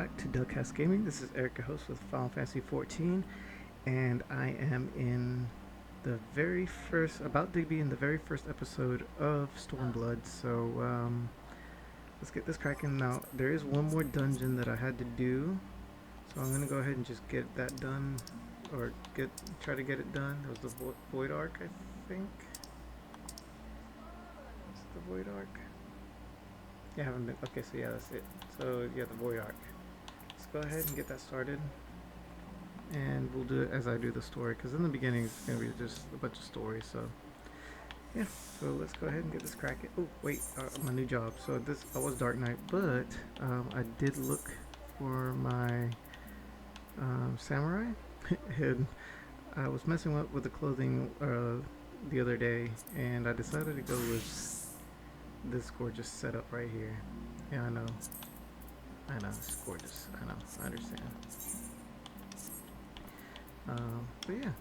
back to DelCast Gaming. This is Eric, your host with Final Fantasy XIV, and I am in the very first, about to be in the very first episode of Stormblood. So let's get this cracking. Now there is one more dungeon that I had to do, so I'm gonna go ahead and just get that done, or try to get it done. It was the Void Arc, I think. It's the Void Arc. Yeah, I haven't been. Okay, so yeah, that's it. So yeah, the Void Arc. Let's go ahead and get that started, and we'll do it as I do the story, because in the beginning it's gonna be just a bunch of stories. So yeah, so let's go ahead and get this cracking. Oh wait, my new job. So I was Dark Knight, but I did look for my samurai, and I was messing with the clothing the other day, and I decided to go with this gorgeous setup right here. Yeah, I know, it's gorgeous. I know, I understand. But yeah,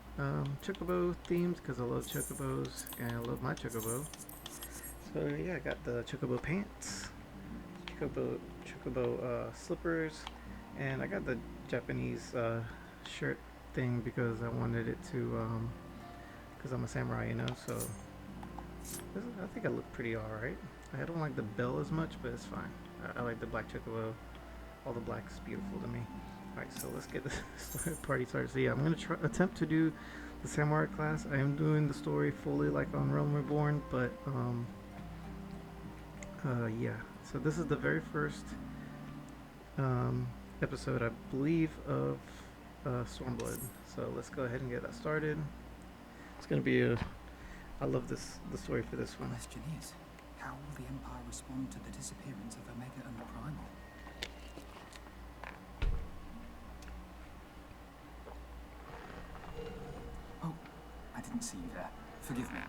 Chocobo themed, because I love Chocobos and I love my Chocobo. So yeah, I got the Chocobo pants, Chocobo slippers, and I got the Japanese shirt thing because I wanted it to, because I'm a samurai, you know. So I think I look pretty alright. I don't like the bell as much, but it's fine. I like the black Chocobo. All the black is beautiful to me. Alright, so let's get the party started. So yeah, I'm going to attempt to do the samurai class. I am doing the story fully like on Realm Reborn, but yeah. So this is the very first episode, I believe, of Stormblood. So let's go ahead and get that started. It's going to be I love the story for this one. The question is, how will the Empire respond to the disappearance of Omega and the Primal? Oh, I didn't see you there. Forgive me.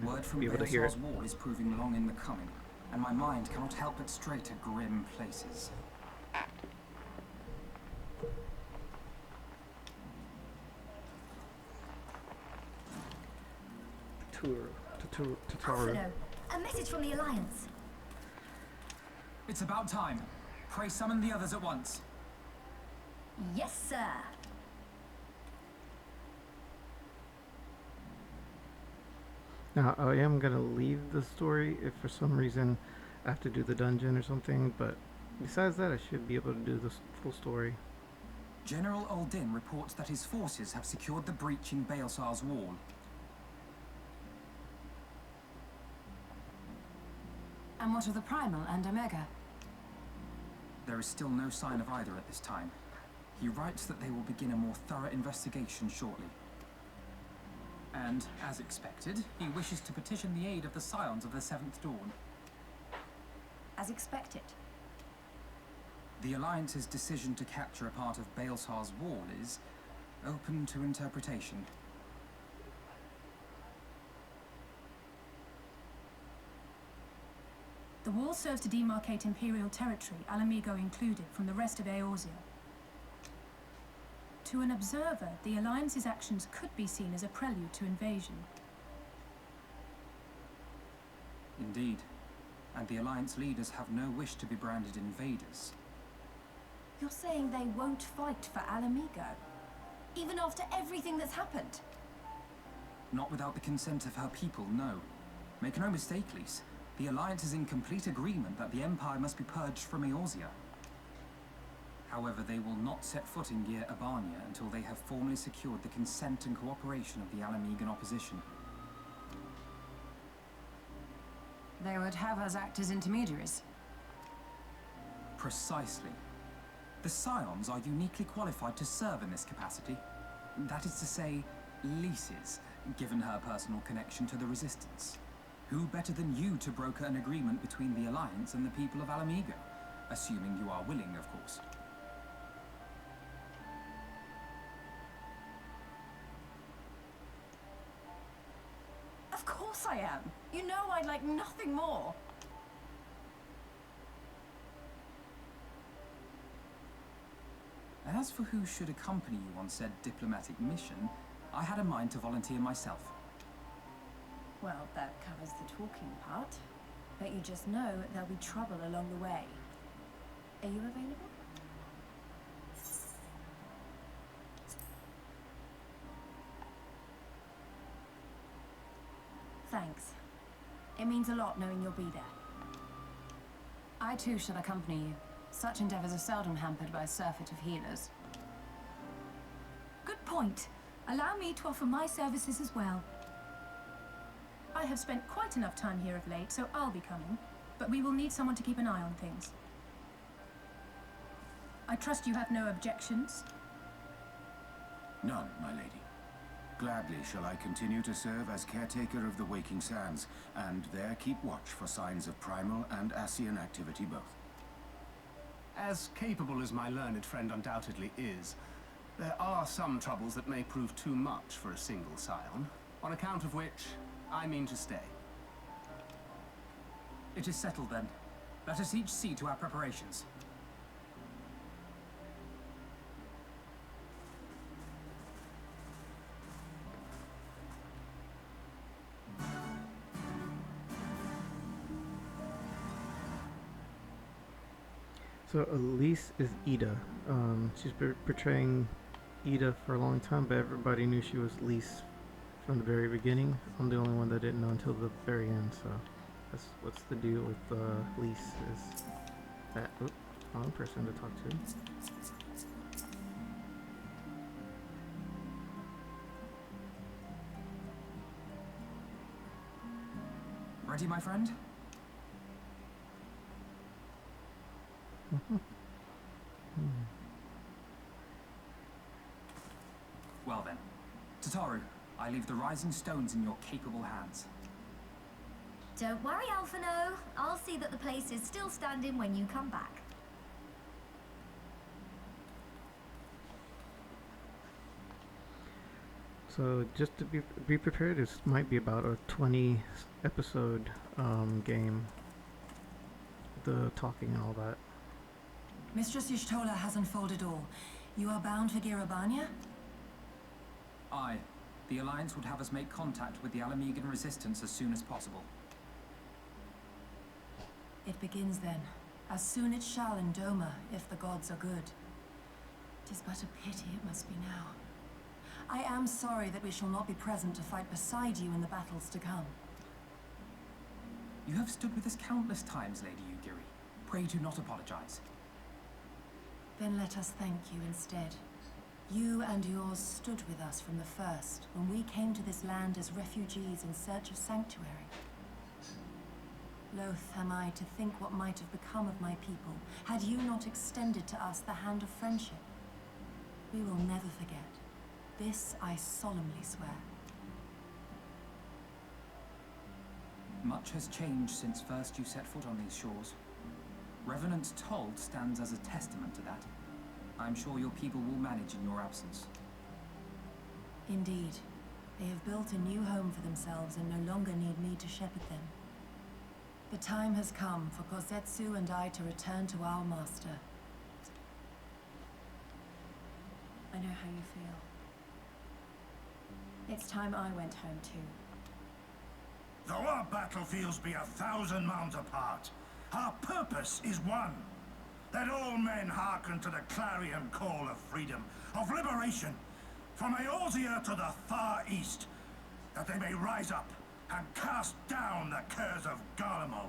Word from Baelsar's wall is proving long in the coming, and my mind cannot help but stray to grim places. Tutorial. A message from the Alliance. It's about time. Pray summon the others at once. Yes, sir. Now, I am going to leave the story if for some reason I have to do the dungeon or something, but besides that, I should be able to do the full story. General Uldin reports that his forces have secured the breach in Baelsar's wall. And what of the Primal and Omega? There is still no sign of either at this time. He writes that they will begin a more thorough investigation shortly. And, as expected, he wishes to petition the aid of the Scions of the Seventh Dawn. As expected. The Alliance's decision to capture a part of Baelsar's wall is open to interpretation. The wall serves to demarcate Imperial territory, Ala Mhigo included, from the rest of Eorzea. To an observer, the Alliance's actions could be seen as a prelude to invasion. Indeed. And the Alliance leaders have no wish to be branded invaders. You're saying they won't fight for Ala Mhigo? Even after everything that's happened? Not without the consent of her people, no. Make no mistake, Lise. The Alliance is in complete agreement that the Empire must be purged from Eorzea. However, they will not set foot in Gyr Abania until they have formally secured the consent and cooperation of the Ala Mhigan opposition. They would have us act as intermediaries. Precisely. The Scions are uniquely qualified to serve in this capacity. That is to say, Lise's, given her personal connection to the Resistance. Who better than you to broker an agreement between the Alliance and the people of Ala Mhigo? Assuming you are willing, of course. Of course I am. You know I'd like nothing more. As for who should accompany you on said diplomatic mission, I had a mind to volunteer myself. Well, that covers the talking part. But you just know there'll be trouble along the way. Are you available? thanks. It means a lot knowing you'll be there. I too shall accompany you. Such endeavors are seldom hampered by a surfeit of healers. Good point. Allow me to offer my services as well. I have spent quite enough time here of late, so I'll be coming. But we will need someone to keep an eye on things. I trust you have no objections? None, my lady. Gladly shall I continue to serve as caretaker of the Waking Sands, and there keep watch for signs of primal and Ascian activity both. As capable as my learned friend undoubtedly is, there are some troubles that may prove too much for a single scion, on account of which I mean to stay. It is settled then. Let us each see to our preparations. So Elise is Ida. She's been portraying Ida for a long time, but everybody knew she was Elise from the very beginning. I'm the only one that didn't know until the very end, so that's what's the deal with Elise is that wrong person to talk to. Ready, my friend? Well then, Tataru, I leave the rising stones in your capable hands. Don't worry, Alphino. I'll see that the place is still standing when you come back. So just to be prepared, this might be about a 20 episode game. The talking and all that. Mistress Y'shtola has unfolded all. You are bound for Girabania? Aye. The Alliance would have us make contact with the Ala Mhigan resistance as soon as possible. It begins then. As soon it shall in Doma, if the gods are good. 'Tis but a pity it must be now. I am sorry that we shall not be present to fight beside you in the battles to come. You have stood with us countless times, Lady Yugiri. Pray do not apologize. Then let us thank you instead. You and yours stood with us from the first, when we came to this land as refugees in search of sanctuary. Loath am I to think what might have become of my people, had you not extended to us the hand of friendship. We will never forget. This I solemnly swear. Much has changed since first you set foot on these shores. Revenant's Toll stands as a testament to that. I'm sure your people will manage in your absence. Indeed. They have built a new home for themselves and no longer need me to shepherd them. The time has come for Kosetsu and I to return to our master. I know how you feel. It's time I went home too. Though our battlefields be 1,000 miles apart, our purpose is one. That all men hearken to the clarion call of freedom, of liberation, from Eorzea to the far east, that they may rise up and cast down the curse of Glamour.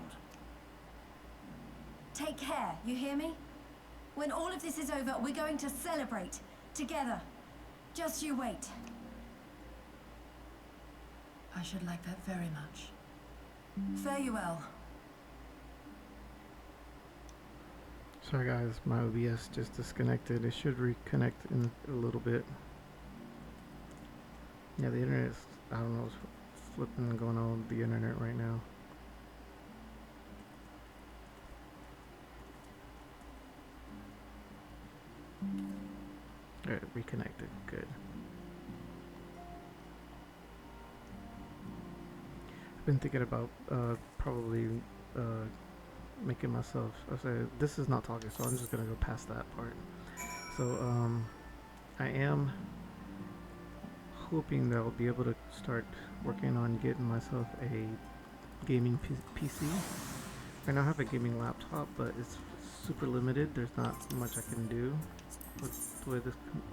Take care, you hear me? When all of this is over, we're going to celebrate. Together. Just you wait. I should like that very much. Fare you well. Sorry guys, my OBS just disconnected. It should reconnect in a little bit. Yeah, the internet is, I don't know what's flipping and going on with the internet right now. Alright, reconnected. Good. I've been thinking about probably making myself, I say this is not talking, so I'm just gonna go past that part. So I am hoping that I'll be able to start working on getting myself a gaming PC. Right now I have a gaming laptop, but it's super limited. There's not much I can do with the way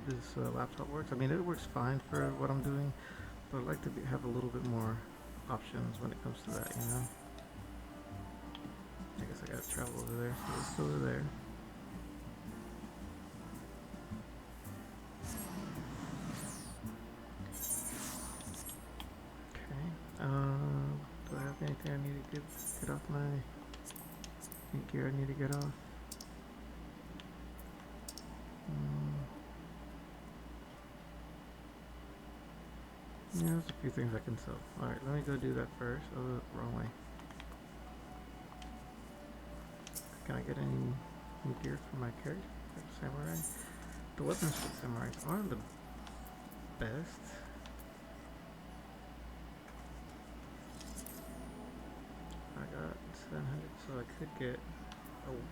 this laptop works. I mean, it works fine for what I'm doing, but I'd like to have a little bit more options when it comes to that, you know. I guess I gotta travel over there, so let's go over there. Okay, do I have anything I need to get off my any gear I need to get off? Yeah, there's a few things I can sell. Alright, let me go do that first. Oh, wrong way. Can I get any new gear for my character? Samurai? The weapons for samurais aren't the best. I got 700, so I could get... Oh.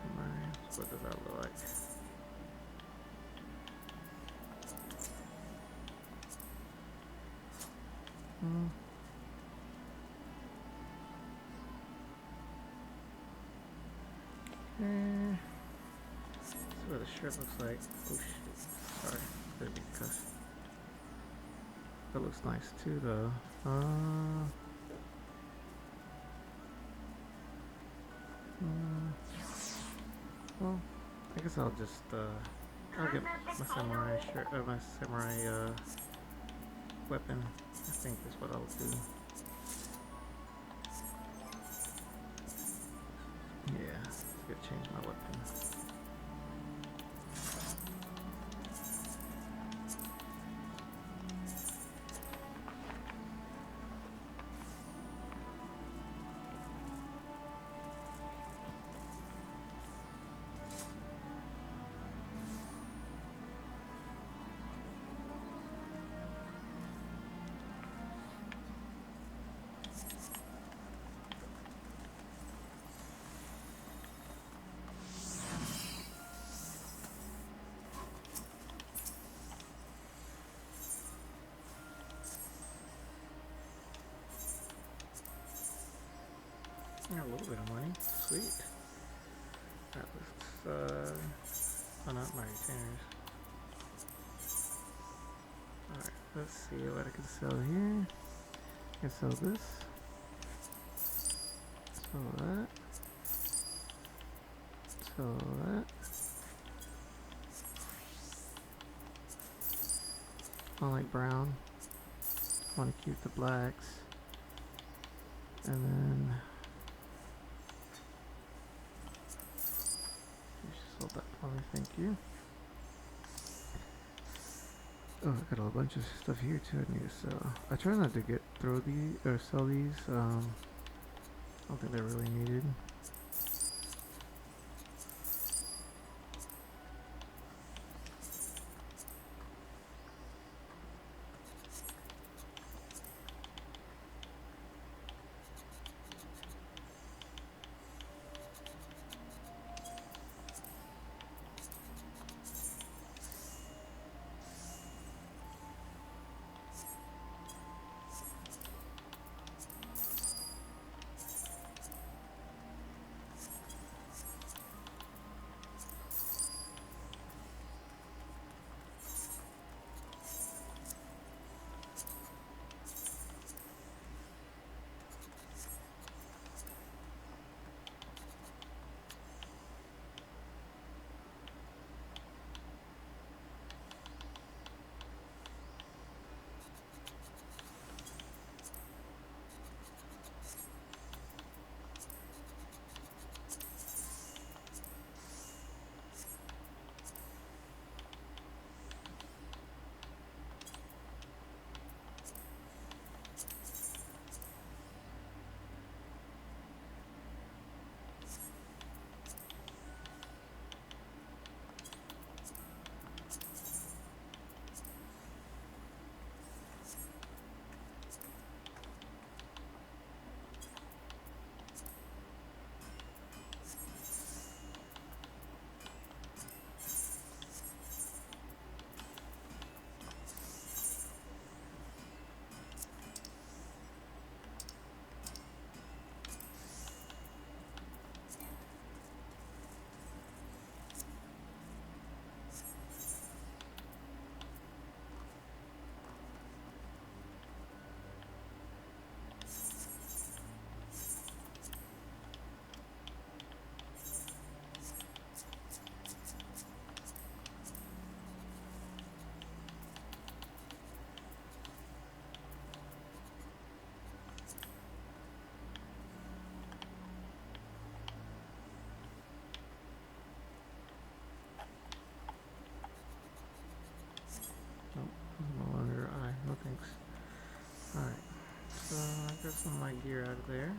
Samurai. What does that look like? This is what the shirt looks like. Oh shit. Sorry. That'd be cuss. That looks nice too though. Well, I guess I'll just I'll get my samurai shirt my samurai weapon. I think is what I'll do. Yeah, let's get change my weapon. A little bit of money, sweet. That was, oh, not my retainers. Alright, let's see what I can sell here. I can sell this. Sell that. Sell that. I like brown. Want to keep the blacks. And then sold that for me, thank you. Oh, I got a bunch of stuff here too I need to sell. I try not to throw these or sell these. I don't think they're really needed. I got some of my gear out of there.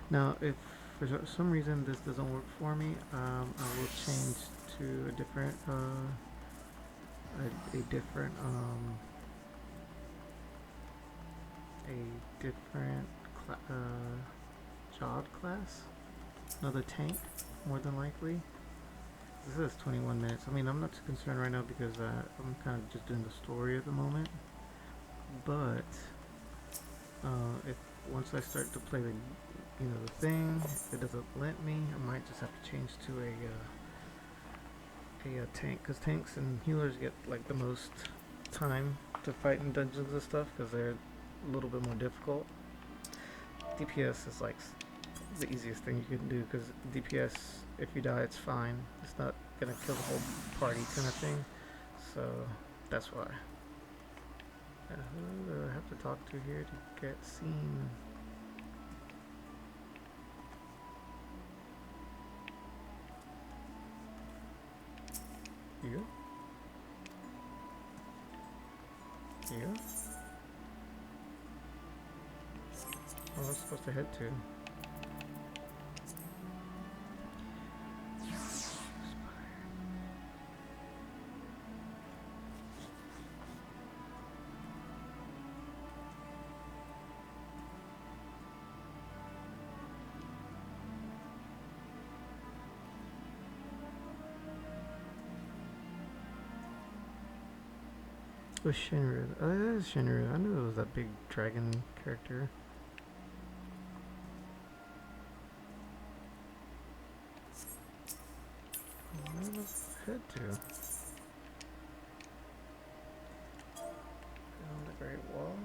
Now, if for some reason this doesn't work for me, I will change to a different, job class, another tank, more than likely. This is 21 minutes. I mean, I'm not too concerned right now because I'm kind of just doing the story at the moment. But if once I start to play the, the thing, if it doesn't let me, I might just have to change to a tank, because tanks and healers get like the most time to fight in dungeons and stuff because they're a little bit more difficult. DPS is like the easiest thing you can do, because DPS, if you die, it's fine. It's not gonna kill the whole party kind of thing. So that's why. Who do I have to talk to here to get seen? You? You? Oh, I'm supposed to head to. Oh, Shinru. Oh, that is Shinru. I knew it was that big dragon character. Where does it head to? Down the Great Wall.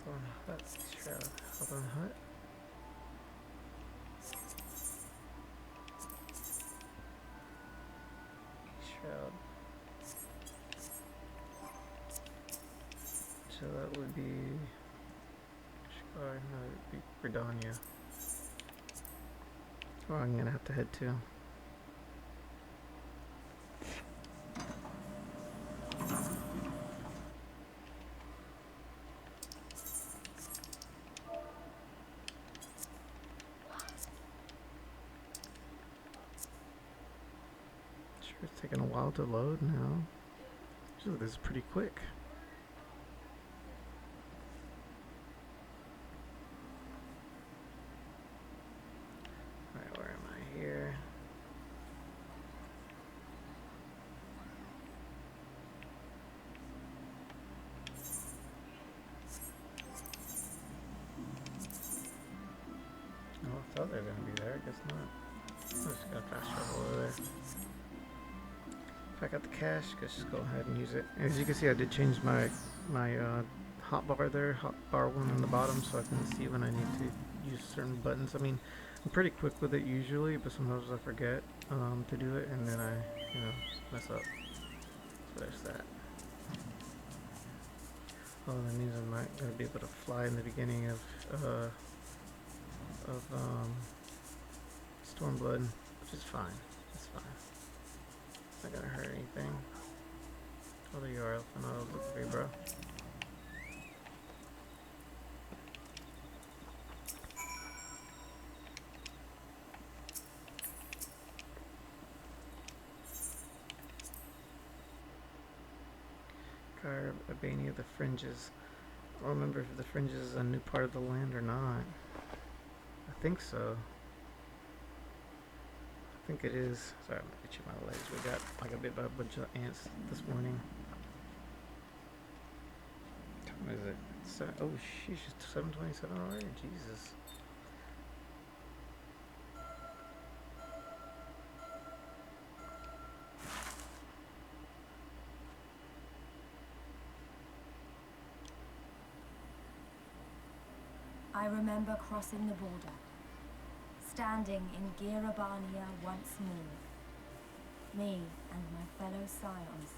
Hawthorne Hut. Shroud. Hawthorne Hut. Shroud. So that would be, no, it would be Redania. Oh, I'm gonna have to head to. Sure, it's taking a while to load now. Usually this is pretty quick. I thought they were going to be there, I guess not. I'm just going to fast travel over there. If I got the cash, let's just go ahead and use it. As you can see, I did change my hotbar there, hotbar one on the bottom, so I can see when I need to use certain buttons. I mean, I'm pretty quick with it usually, but sometimes I forget to do it, and then I, mess up. So there's that. Oh, that means I'm not going to be able to fly in the beginning of Stormblood, which is fine. It's fine. It's not gonna hurt anything. Oh, there you are, Elfin. I was looking for you, bro. Car Albania, the Fringes. I don't remember if the Fringes is a new part of the land or not. I think so. I think it is. Sorry, I'm itching my legs. We got like a bunch of ants this morning. What time is it? Oh, sheesh, it's 7:27 already. Jesus. I remember crossing the border, standing in Girabania once more. Me and my fellow scions,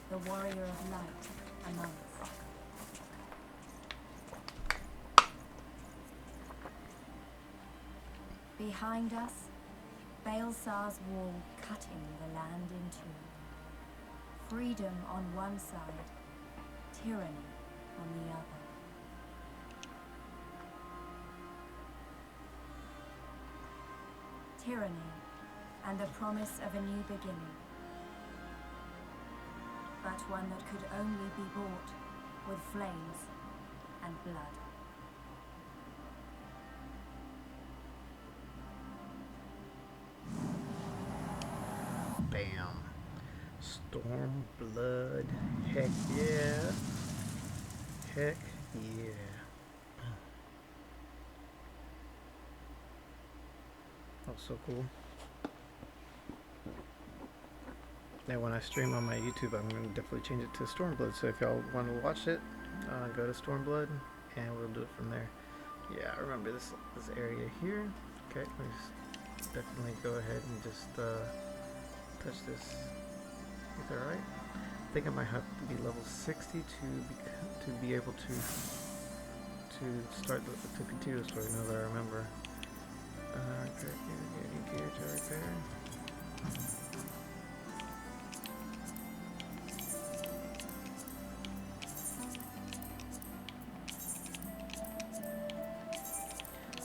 the warrior of light among us. Behind us, Baelsar's wall cutting the land in two. Freedom on one side, tyranny on the other. Tyranny and the promise of a new beginning. But one that could only be bought with flames and blood. Bam. Stormblood. Heck yeah. Heck yeah. That was so cool. Now when I stream on my YouTube, I'm going to definitely change it to Stormblood. So if y'all want to watch it, go to Stormblood and we'll do it from there. Yeah, I remember this area here. Okay, let's definitely go ahead and just touch this. Is that right? I think I might have to be level 60 to be able to start to continue the story. Now that I remember. Getting gear to repair.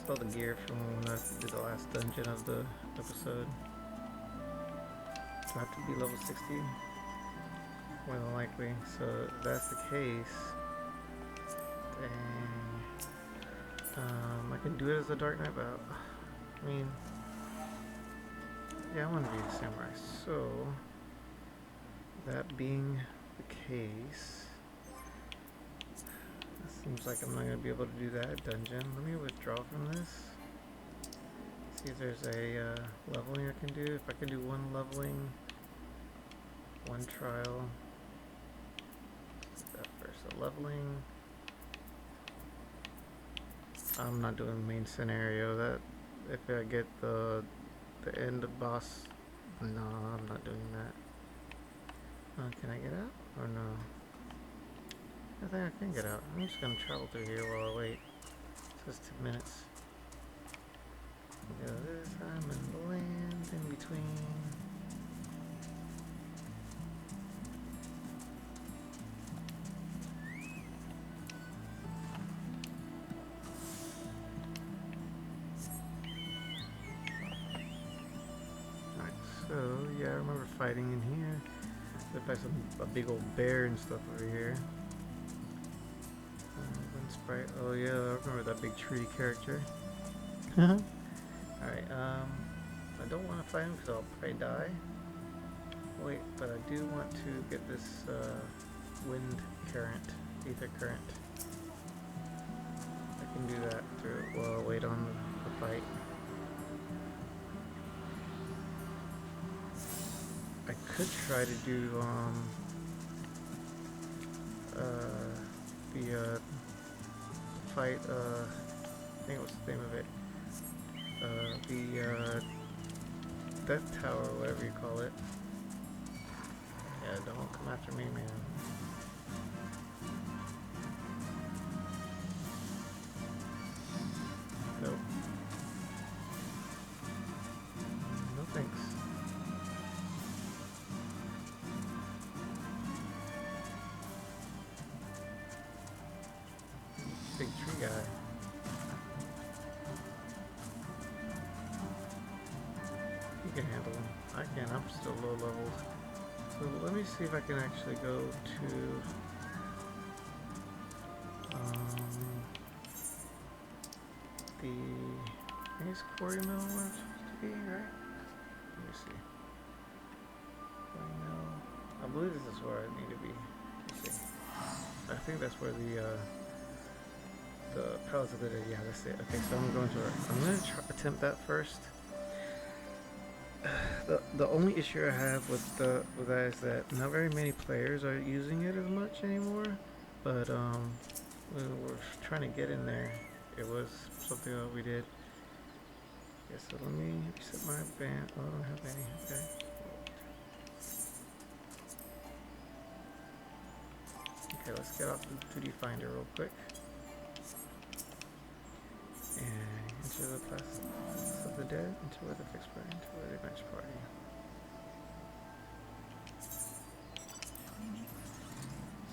All the gear from when I did the last dungeon of the episode. Do I have to be level 60? More than likely. So if that's the case, dang. I can do it as a Dark Knight, but I mean, yeah, I want to be a samurai. So that being the case, seems like I'm not going to be able to do that dungeon. Let me withdraw from this. See if there's a leveling I can do. If I can do one leveling, one trial. That first, a leveling. I'm not doing the main scenario. That if I get the end of boss, no, I'm not doing that. Can I get out or no? I think I can get out. I'm just gonna travel through here while I wait. Just 2 minutes. Go this, I'm in the land in between. Alright, so yeah, I remember fighting in here. Looked like a big old bear and stuff over here. Sprite. Oh yeah, I remember that big tree character. Alright, I don't want to fight him because I'll probably die. Wait, but I do want to get this wind current, ether current. I can do that through while I wait on the fight. I could try to do the fight, I think what's the name of it? The Death Tower, whatever you call it. Yeah, don't come after me, man. Nope. No thanks. Big tree guy. He can handle him. I can. I'm still low leveled. So let me see if I can actually go to the I think it's quarry mill where I'm supposed to be, right? Let me see. Quarry mill. I believe this is where I need to be. Let's see. I think that's where the Palace of Glitter, yeah, that's it. Okay, so I'm going to attempt that first. The only issue I have with that is that not very many players are using it as much anymore. But when we're trying to get in there, it was something that we did. Yeah, so let me set my band. Oh, I don't have any. Okay. Okay, let's get off the 2D Finder real quick. And enter the class of the dead, enter with the fixed party, enter with the bench party.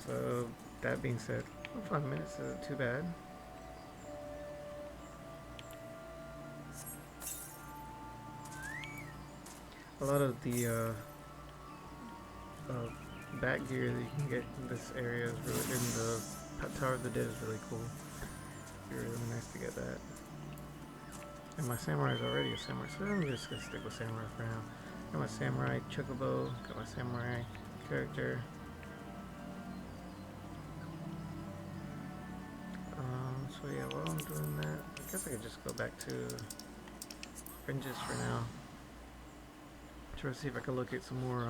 So that being said, 5 minutes isn't too bad. A lot of the back gear that you can get in this area is really, in the Tower of the Dead, is really cool. It'd be really nice to get that. And my samurai is already a samurai, so I'm just gonna stick with samurai for now. Got my samurai Chocobo, got my samurai character. So yeah, while I'm doing that, I guess I could just go back to Fringes for now. Try to see if I can locate some more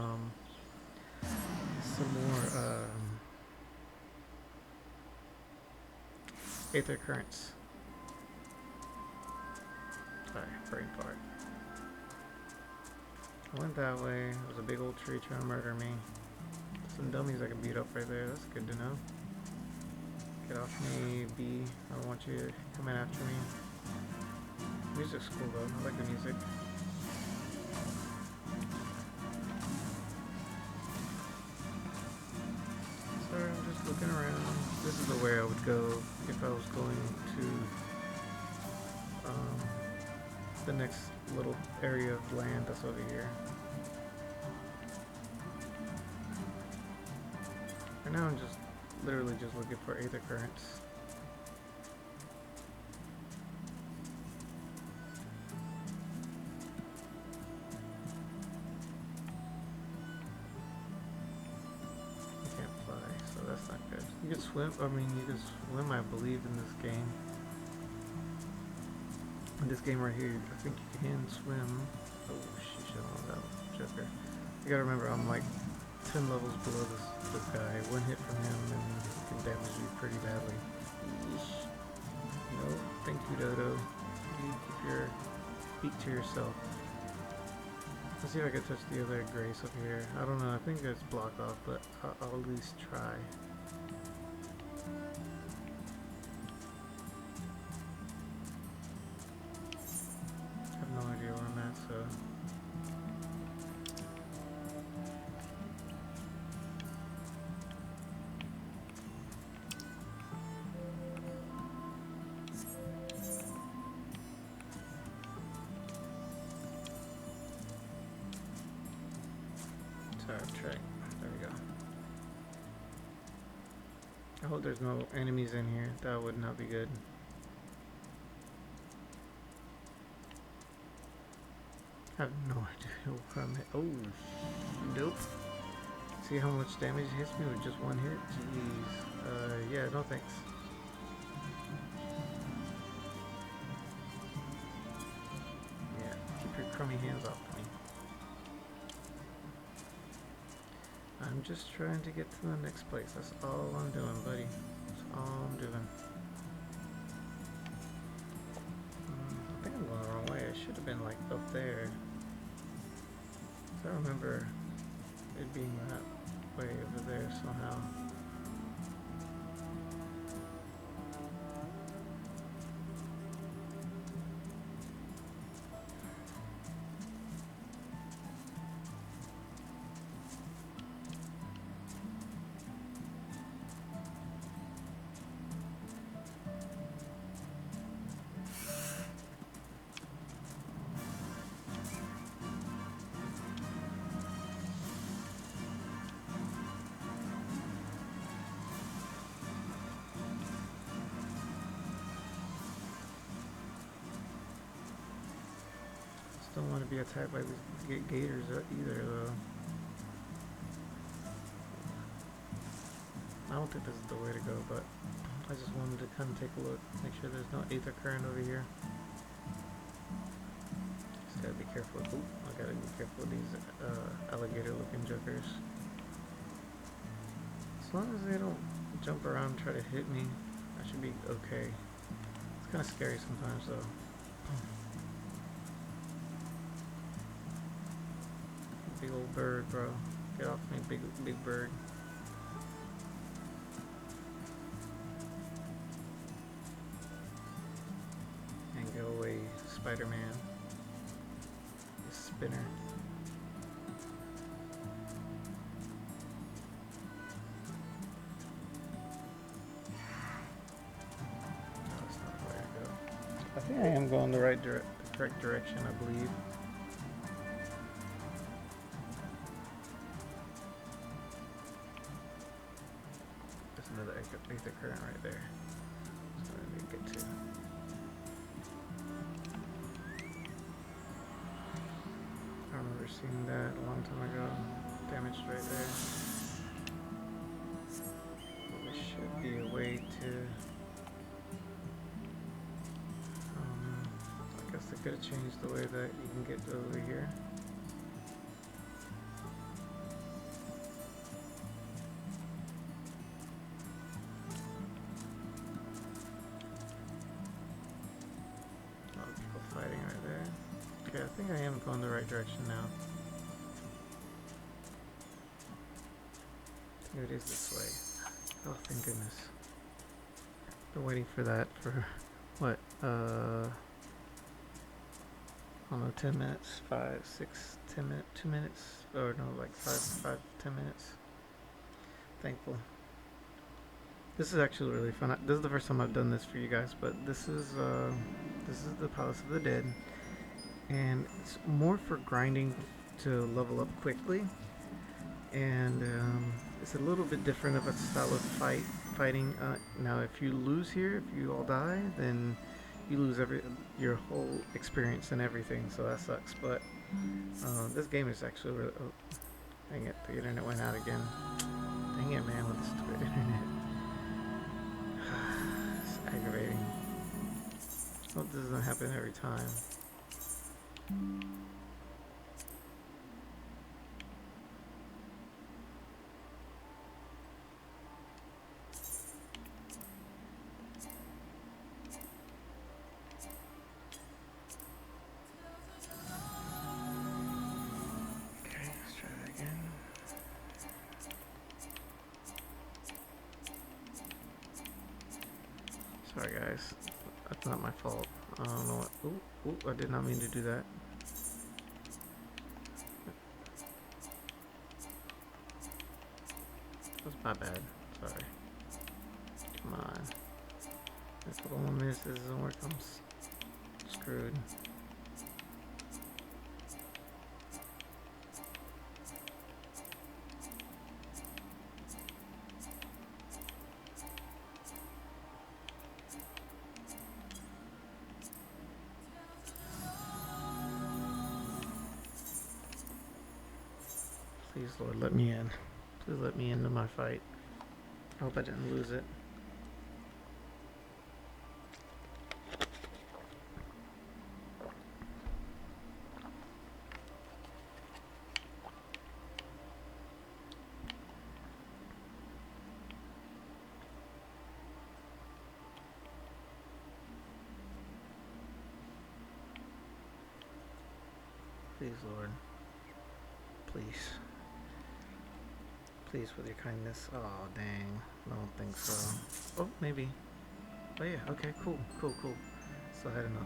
aether currents. Sorry, brain fart. I went that way. There was a big old tree trying to murder me. Some dummies I can beat up right there. That's good to know. Get off me, B. I don't want you coming after me. Music's cool though. I like the music. So I'm just looking around. This is the way I would go if I was going to the next little area of land that's over here. For now I'm just literally just looking for aether currents. You can't fly, so that's not good. You can swim, you can swim, I believe, in this game. In this game right here, I think you can swim. Oh, sheesh, I don't know that joker. You gotta remember, I'm like 10 levels below this guy. One hit from him and he can damage you pretty badly. Yeesh. No, thank you, Dodo. You keep your feet to yourself. Let's see if I can touch the other grace up here. I don't know, I think it's blocked off, but I'll at least try. I have no idea where I'm at, so... Track. There we go. I hope there's no enemies in here. That would not be good. I have no idea where I'm at. Oh, nope. See how much damage it hits me with just one hit? Jeez. Yeah, no thanks. Yeah, keep your crummy hands off me. I'm just trying to get to the next place. That's all I'm doing, buddy. That's all I'm doing. I think I'm going the wrong way. I should have been like up there. I remember it being that way over there somehow. Don't want to be attacked by these gators either, though. I don't think this is the way to go, but I just wanted to kind of take a look, make sure there's no aether current over here. Just gotta be careful. Ooh, I gotta be careful with these alligator-looking jokers. As long as they don't jump around and try to hit me, I should be okay. It's kind of scary sometimes, though. Big old bird, bro. Get off me, big bird. And go away, Spider-Man. You spinner. think I am going the correct direction, I believe. There's another ether current right there. So I need to get to. I remember seeing that a long time ago. Damaged right there. But there should be a way to. I guess they could have changed the way that you can get over here. Oh, people fighting right there. Okay, I think I am going the right direction now. Here it is this way. Oh, thank goodness. Been waiting for that for what? I don't know, 10 minutes, 5, 6, 10 minutes, 2 minutes, or no, like 5, 10 minutes. Thankful. This is actually really fun. This is the first time I've done this for you guys, but this is the Palace of the Dead, and it's more for grinding to level up quickly, and it's a little bit different of a style of fighting. Now, if you lose here, if you all die, then you lose your whole experience and everything, so that sucks. But this game is actually really, oh, dang it, the internet went out again. Dang it, man, with the stupid internet. It's aggravating. Hope this doesn't happen every time. Sorry guys, that's not my fault. I don't know what. Ooh, I did not mean to do that. That's my bad. Sorry. Come on. This little 1 minute doesn't work. I'm screwed. Please, Lord, let me in. Please let me into my fight. I hope I didn't lose it. Please, Lord. Please. Please, with your kindness. Oh, dang. I don't think so. Oh, maybe. Oh, yeah. Okay, cool. Still had enough.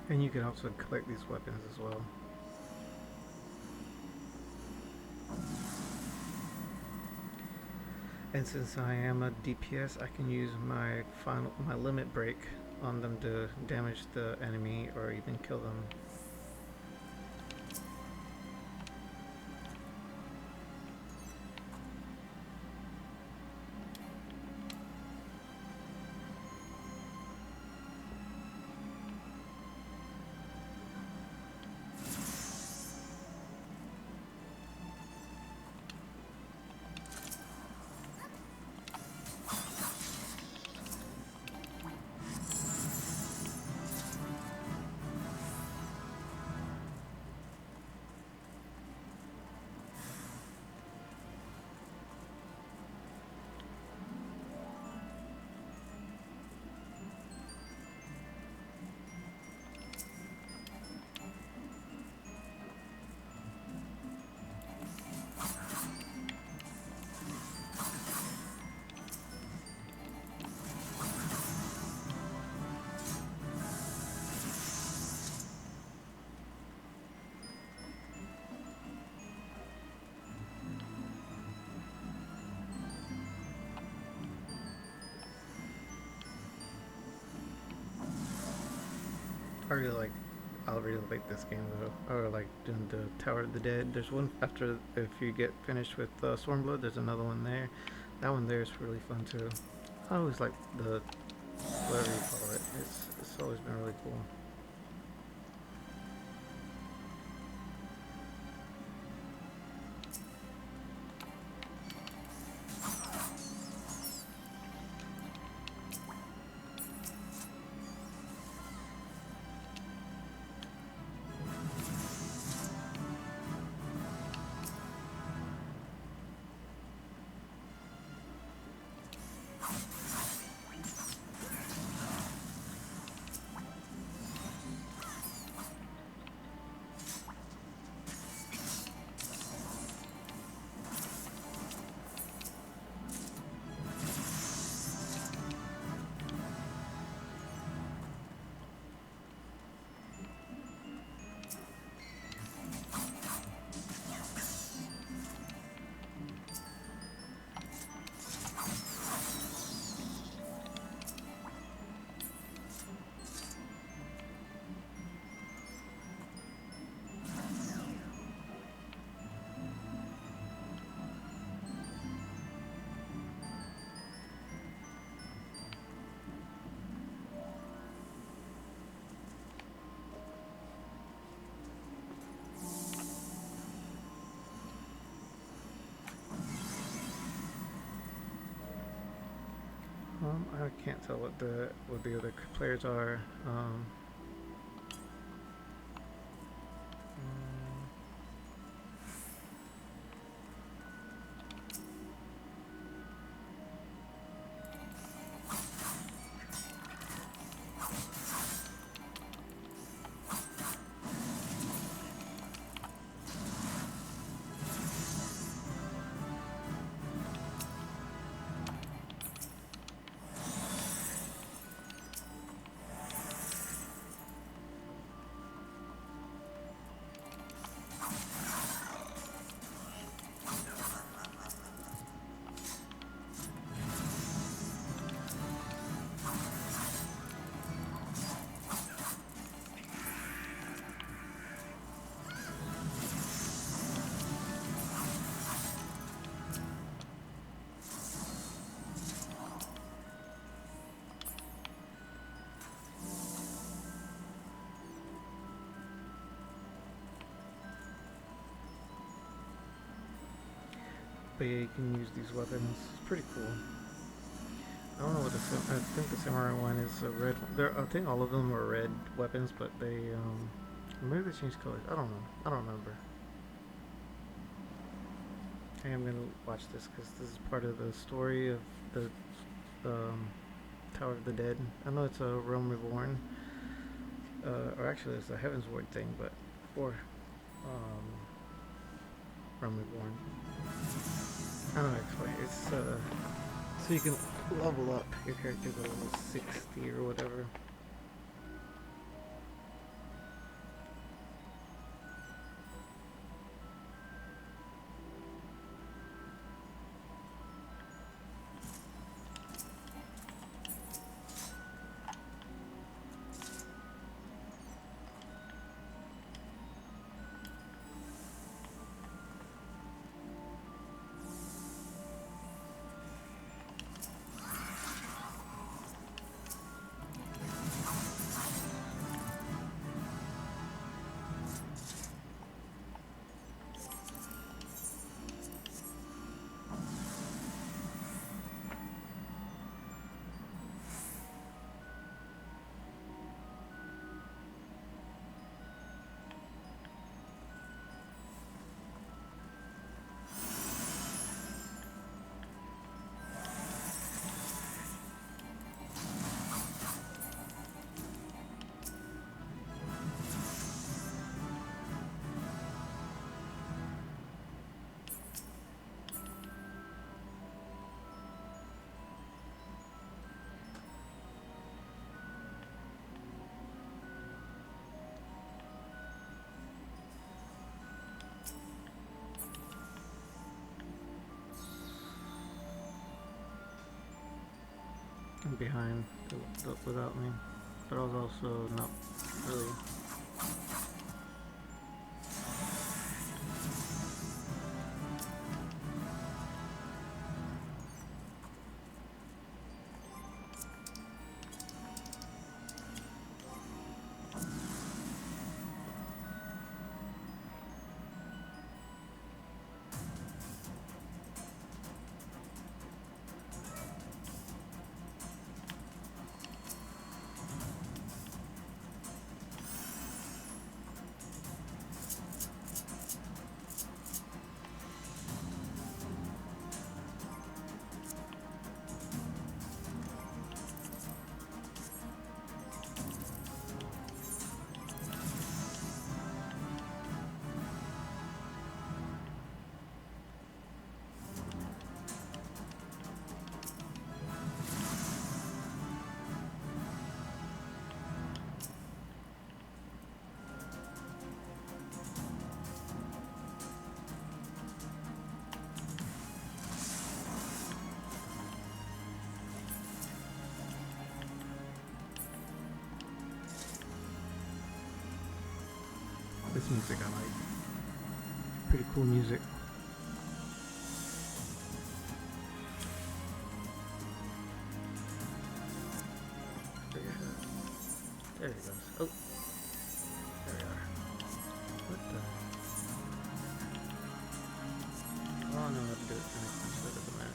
And you can also collect these weapons as well. And since I am a DPS, I can use my limit break on them to damage the enemy or even kill them. I really like this game though. Or like doing the Tower of the Dead. There's one after if you get finished with Stormblood. There's another one there. That one there is really fun too. I always like the whatever you call it. It's always been really cool. I can't tell what the other players are. But yeah, you can use these weapons. It's pretty cool. I don't know what I think the samurai one is a red. I think all of them were red weapons, but they maybe they changed colors. I don't know. I don't remember. Okay, I'm gonna watch this because this is part of the story of the Tower of the Dead. I know it's a Realm Reborn, or actually it's a Heaven's Ward thing, but for Realm Reborn. I don't know how to explain. It's so you can level up your character to level 60 or whatever. I'm behind without me. but I was also not really. This music I like. Pretty cool music. There he goes. Oh, there we are. What the? Oh, I know how to do it. So it doesn't matter.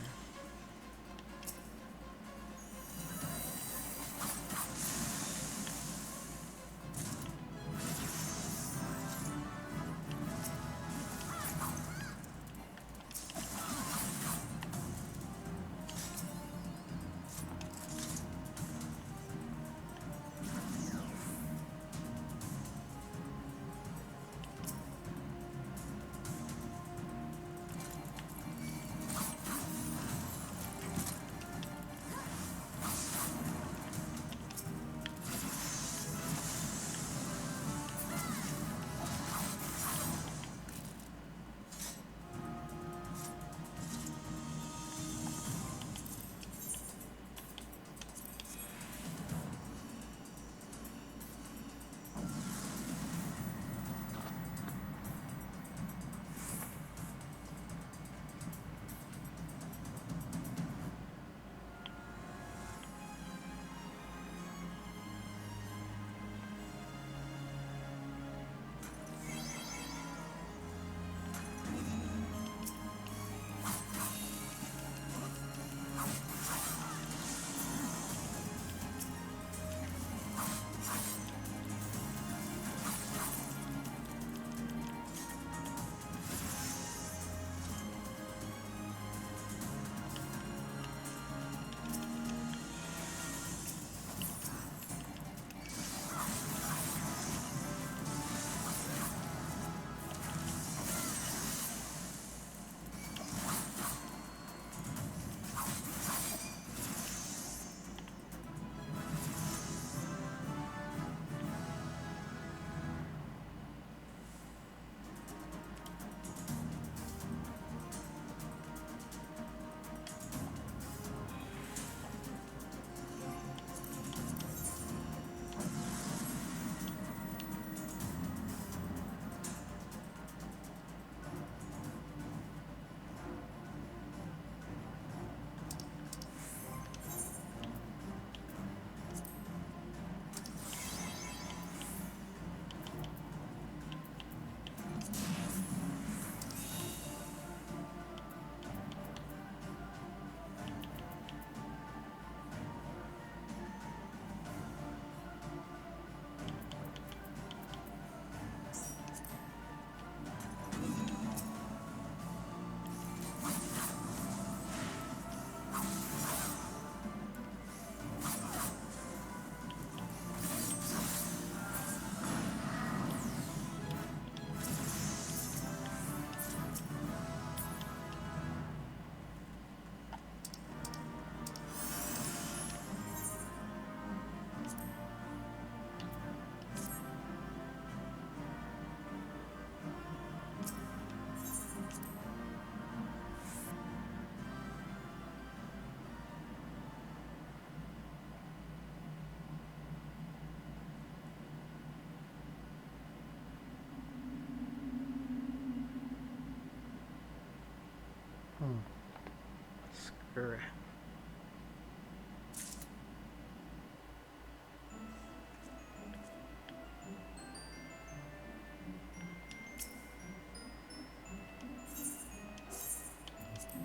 Alright.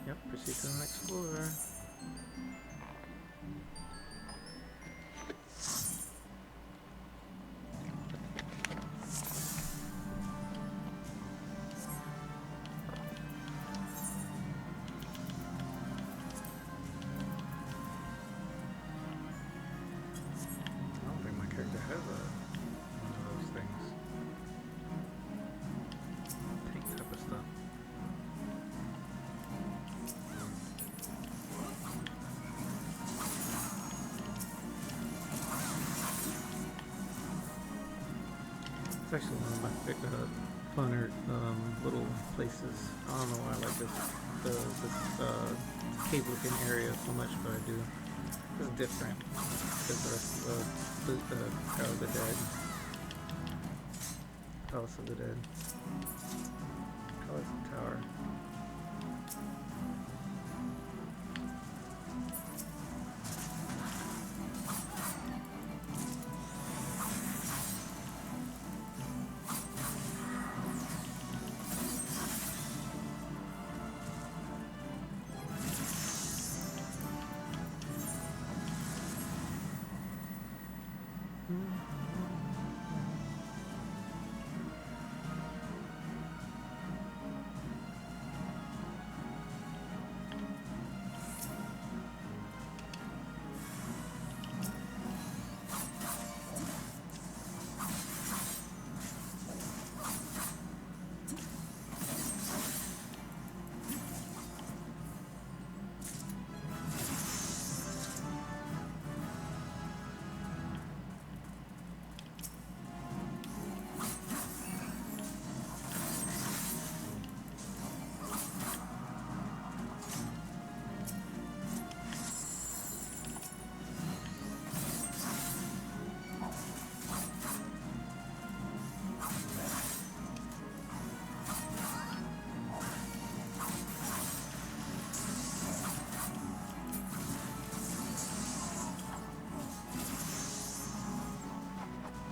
Yep, proceed to the next floor. It's actually one of my funner little places. I don't know why I like this cave-looking area so much, but I do. It's different because the rest of the Tower of the Dead. Palace of the Dead. Palace of Tower.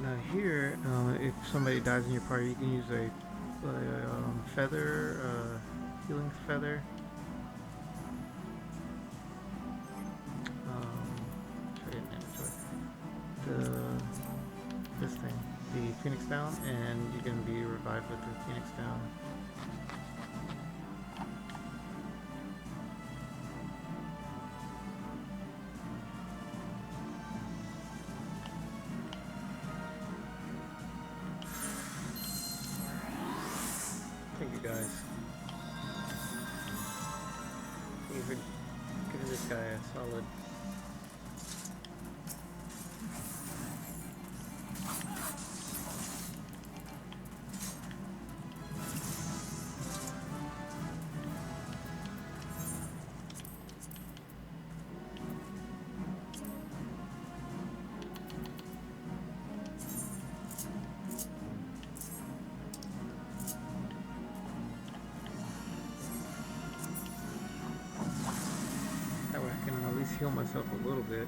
Now here, if somebody dies in your party, you can use a feather, healing feather. Trade inventory. This thing, the Phoenix Down, and you can be revived with the Phoenix Down. Thank you guys. Even giving this guy a solid. Heal myself a little bit.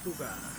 Fuga.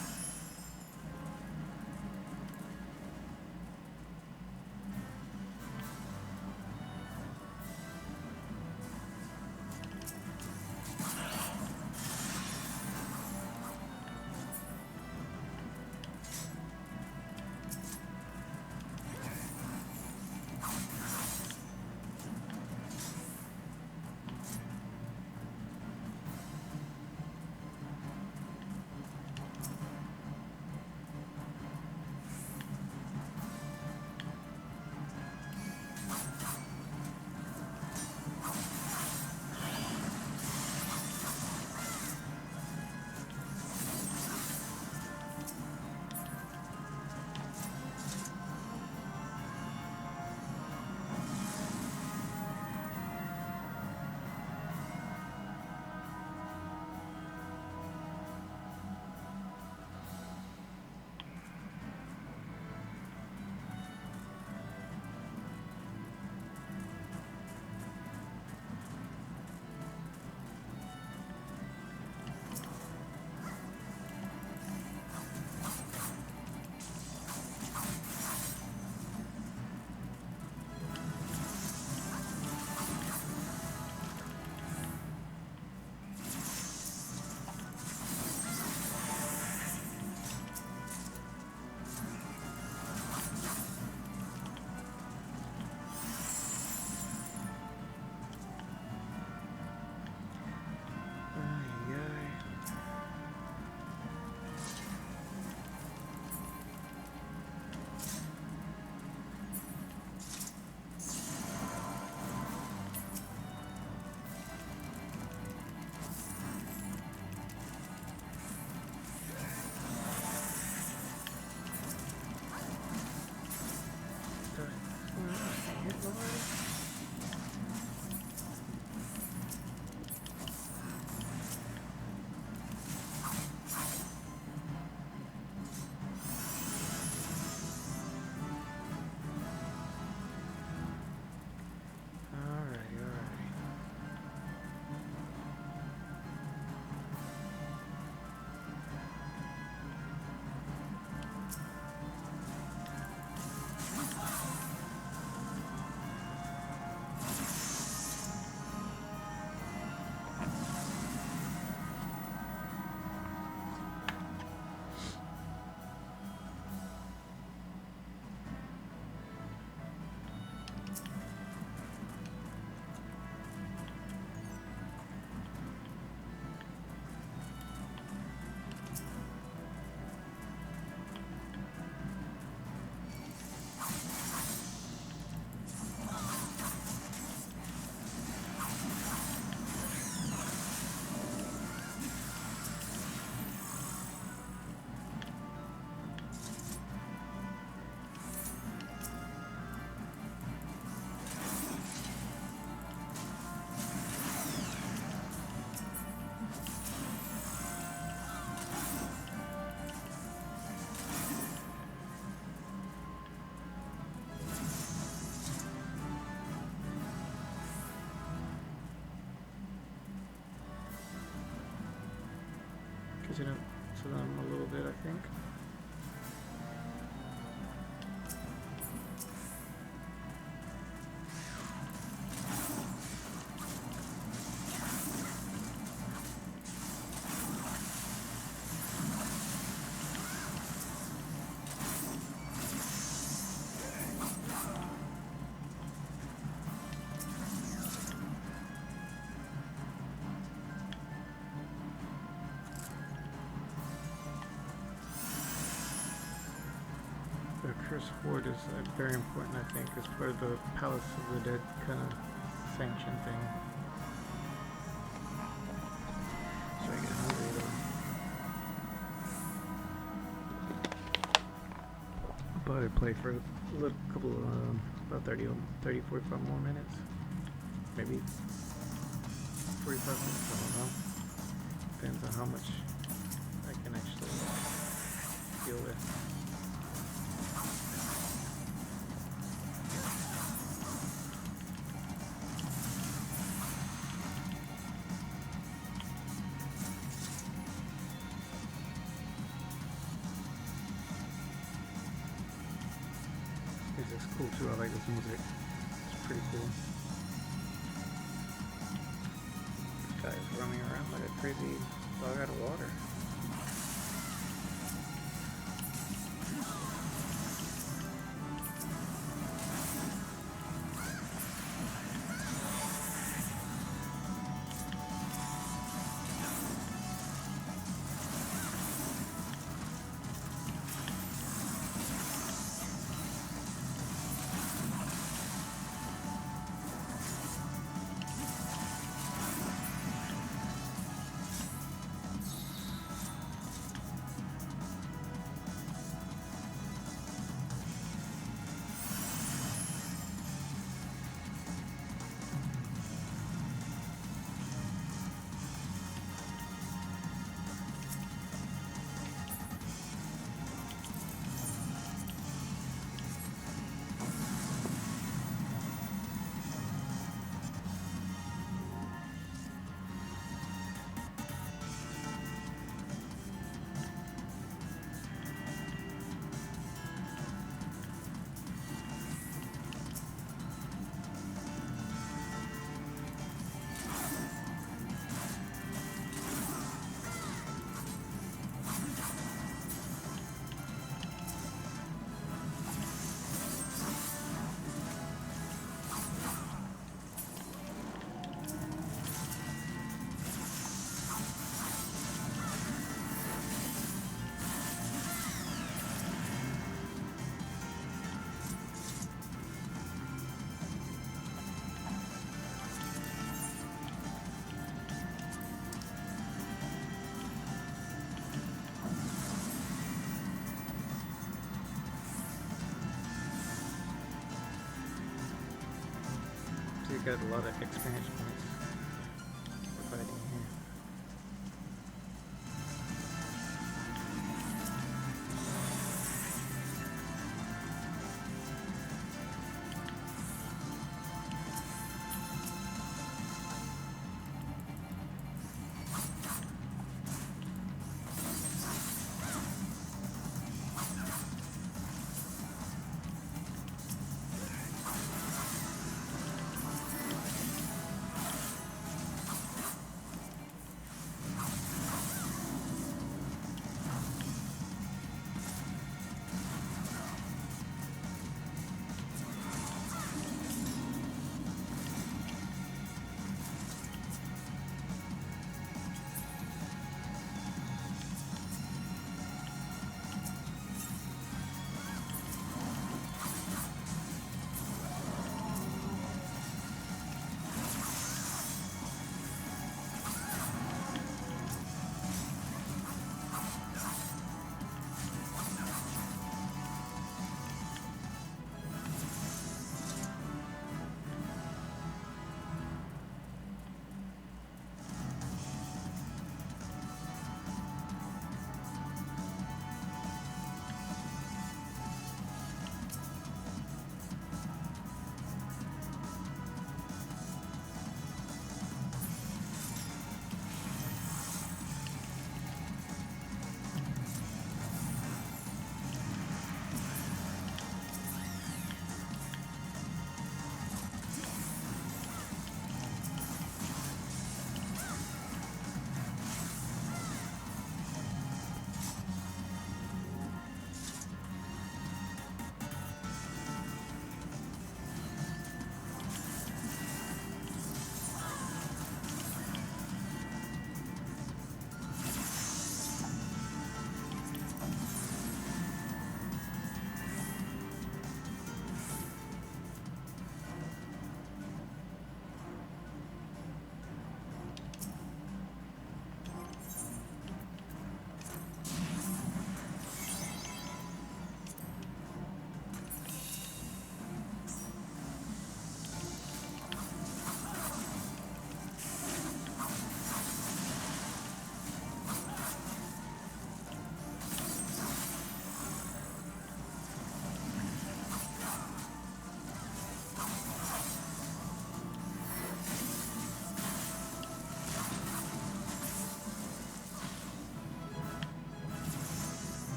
Catching up to them a little bit, I think. The Cursed Horde is very important, I think, as part of the Palace of the Dead kind of sanction thing. So I get hungry though. But I play for a little couple of, about 45 more minutes. Maybe 45 minutes, I don't know. Depends on how much I can actually deal with. cool too. I like this music. It's pretty cool. This guy's running around like a crazy dog out of water. So you got a lot of experience points for fighting here.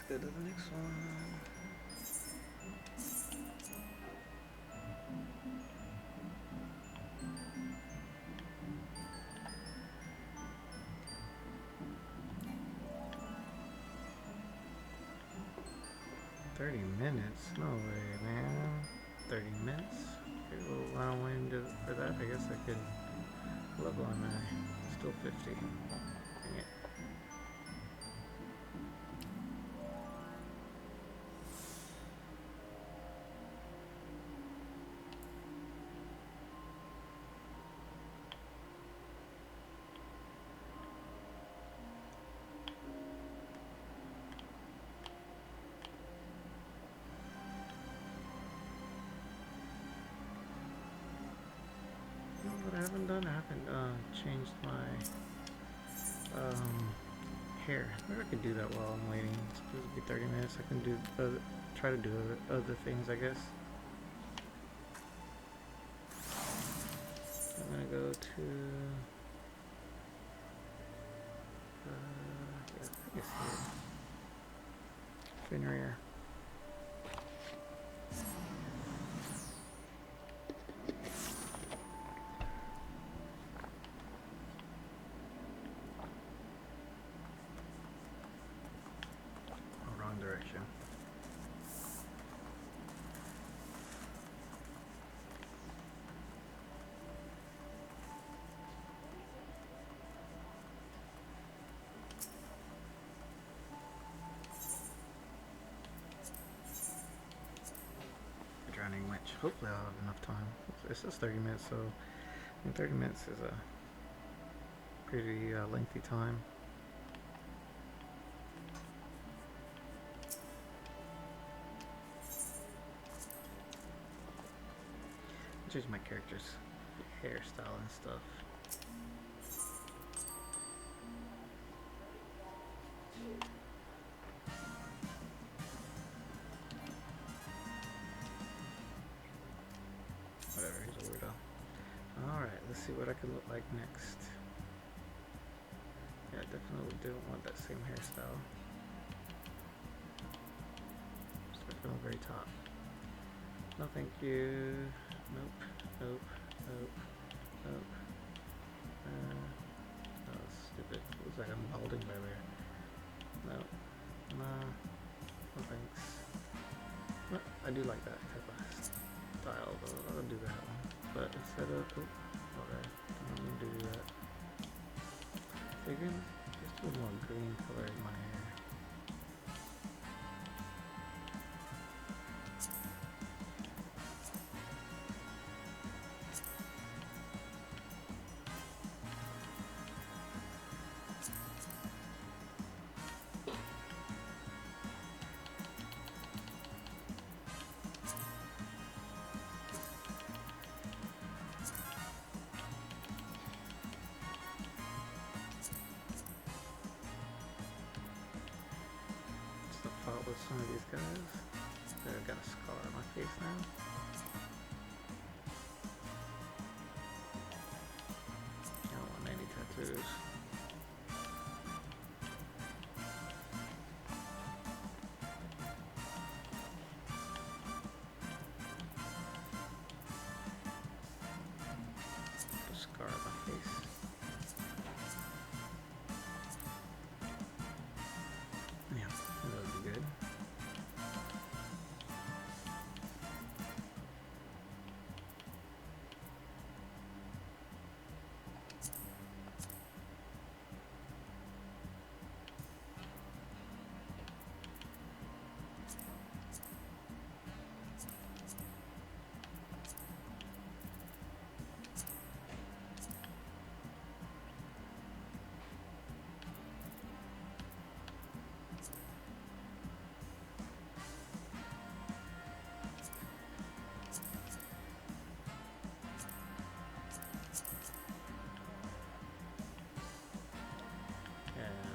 go to the next one. Minutes? No way, man. 30 minutes? Okay, well, I don't want to for that. I guess I could level on my still 50. Dang it. What I haven't done, I haven't changed my hair. Maybe I could do that while I'm waiting. It's supposed to be 30 minutes. I can do try to do other things, I guess. I'm gonna go to yeah, I guess here. Fenrir. Direction. Drowning Witch. Hopefully I'll have enough time. It says 30 minutes, so I mean, 30 minutes is a pretty lengthy time. Change my character's hairstyle and stuff. Whatever, he's a weirdo. Alright, let's see what I can look like next. Yeah, I definitely don't want that same hairstyle. Start from the very top. No, thank you. Nope, nope, nope, nope. That was stupid. It looks like I'm balding by there. No, no thanks. Well, I do like that type of style, though. I'll do that one. But instead of, okay, I don't need to do that. Figuring just a more green color in my hair. With some of these guys, I've got a scar on my face now. I don't want any tattoos. Put a scar on my face. Yeah, that would be good.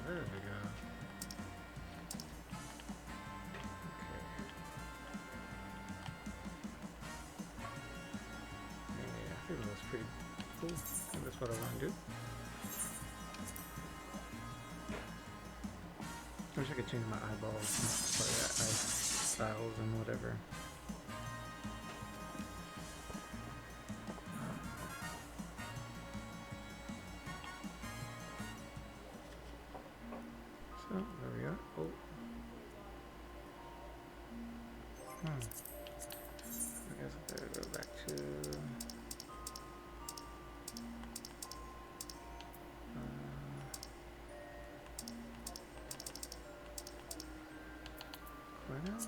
There we go. Okay. Yeah, I think that looks pretty cool. And that's what I want to do. wish I could change my eyeballs and stuff like that, eye styles and whatever. So there we are. Oh. I guess I better go back to Cornell?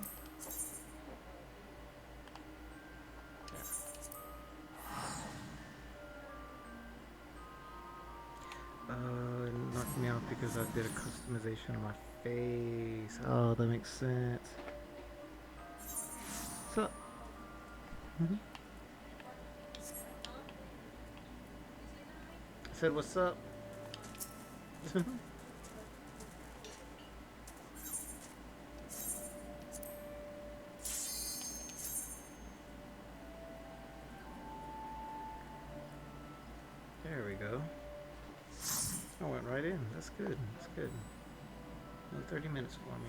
It knocked me out because I did a customization on my face. Oh, that makes sense. So, I said, what's up? There we go. I went right in. That's good. That's good. 30 minutes for me.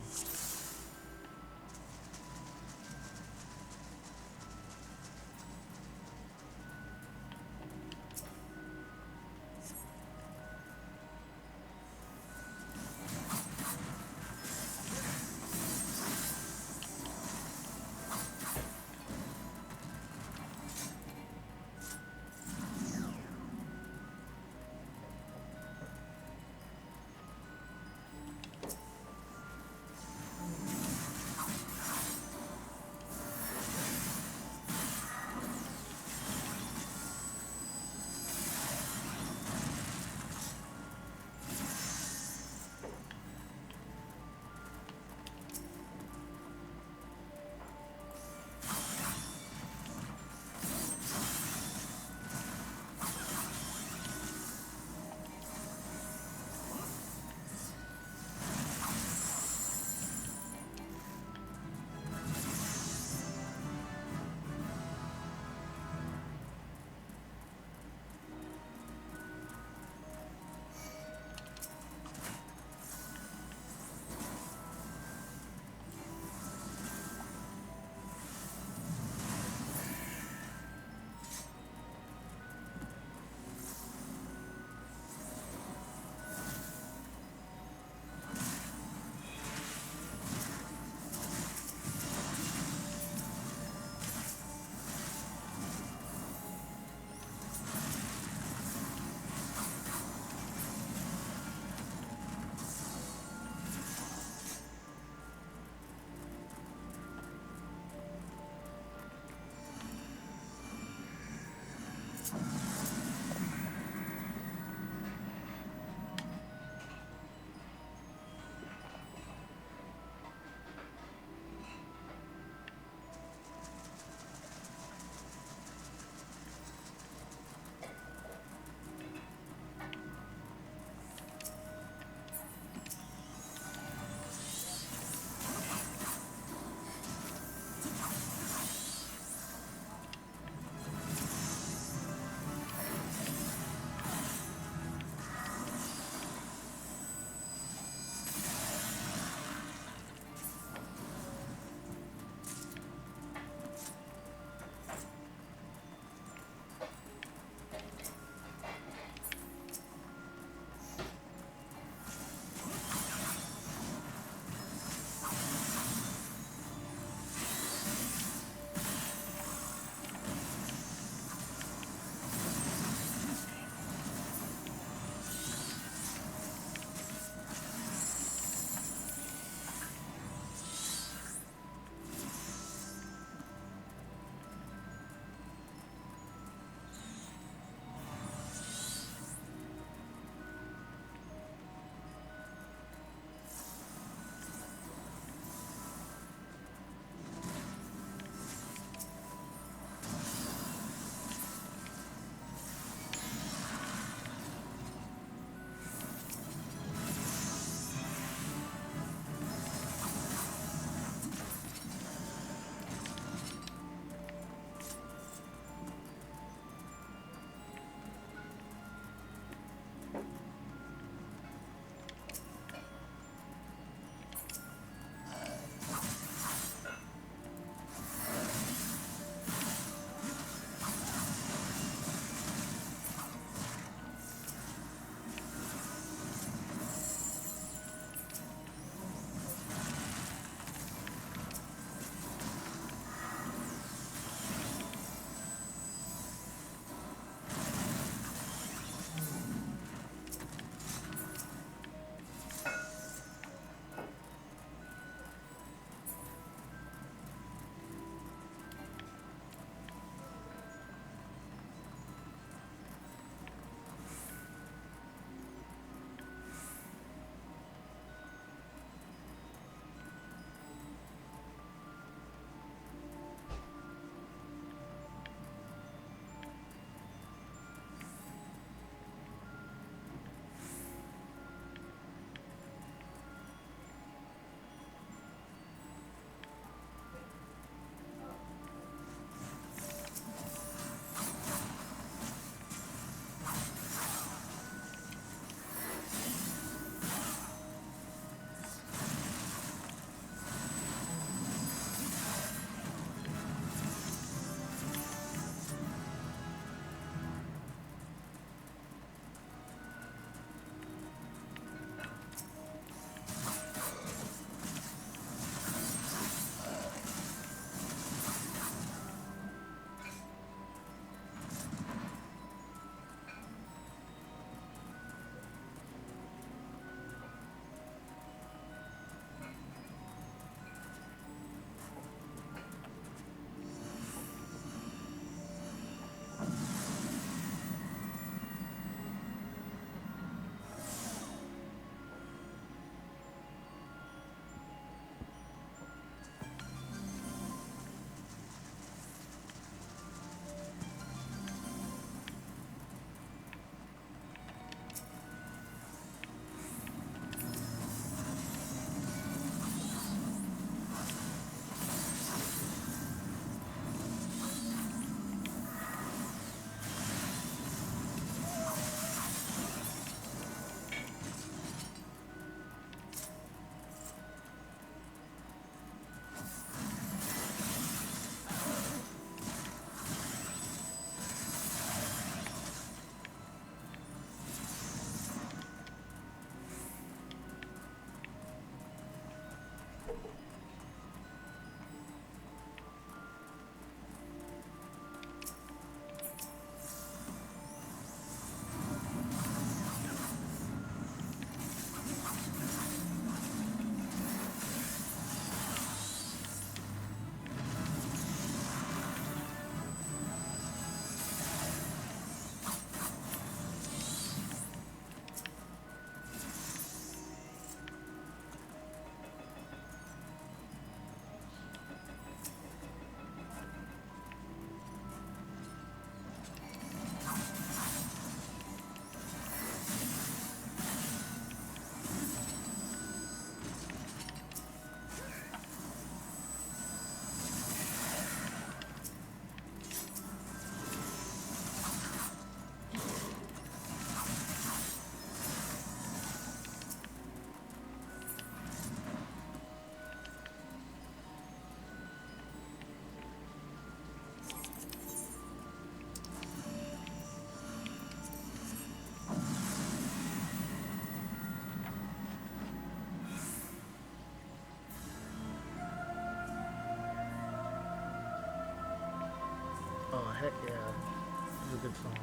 song.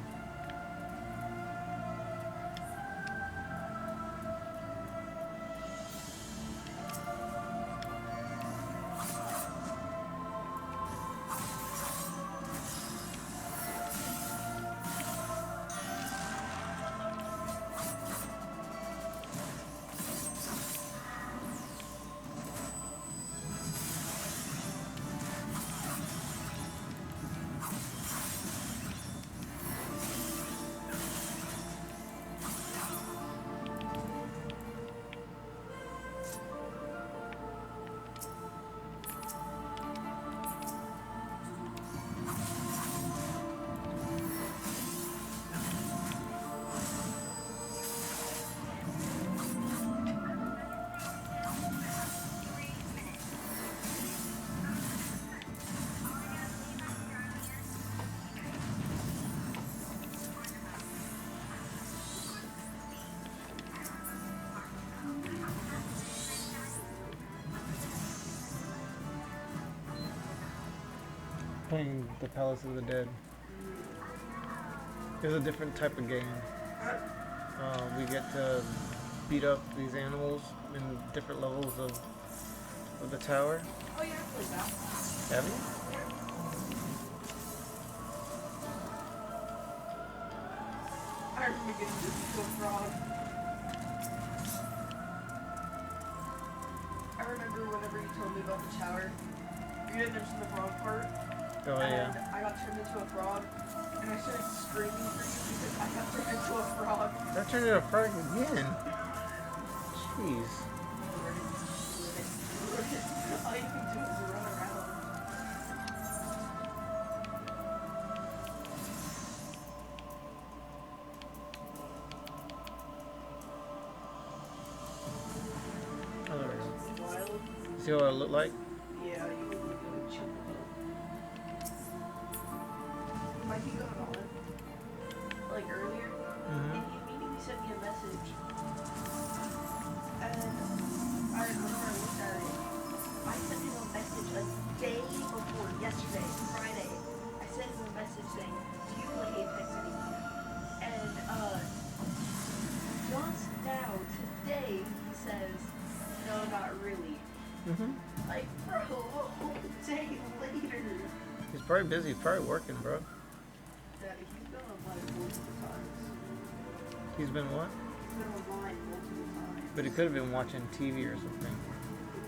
Playing the Palace of the Dead. It's a different type of game. We get to beat up these animals in different levels of the tower. Oh yeah, I played that. Have you? I remember getting this to a frog. I remember whenever you told me about the tower, you didn't mention the frog part. Oh and yeah. I got turned into a frog, and I started screaming for you because I got turned into a frog. That turned into a frog again. Jeez. All you can do is run around. Oh, there we go. It's wild. See what I look like? Yeah, you would look like a chocobo. Like you got on, like earlier, and he immediately sent me a message. And I remember I looked at it. I sent him a message a day before yesterday, Friday. I sent him a message saying, "Do you play Apex anymore?" And just now, today, he says, "No, not really." Like, bro, a whole day later. He's probably busy. He's probably working, bro. Daddy, he's been online multiple times. He's been what? He's been online multiple times. But he could have been watching TV or something.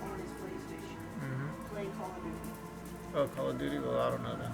On his PlayStation. Playing Call of Duty. Oh, Call of Duty? Well, I don't know then.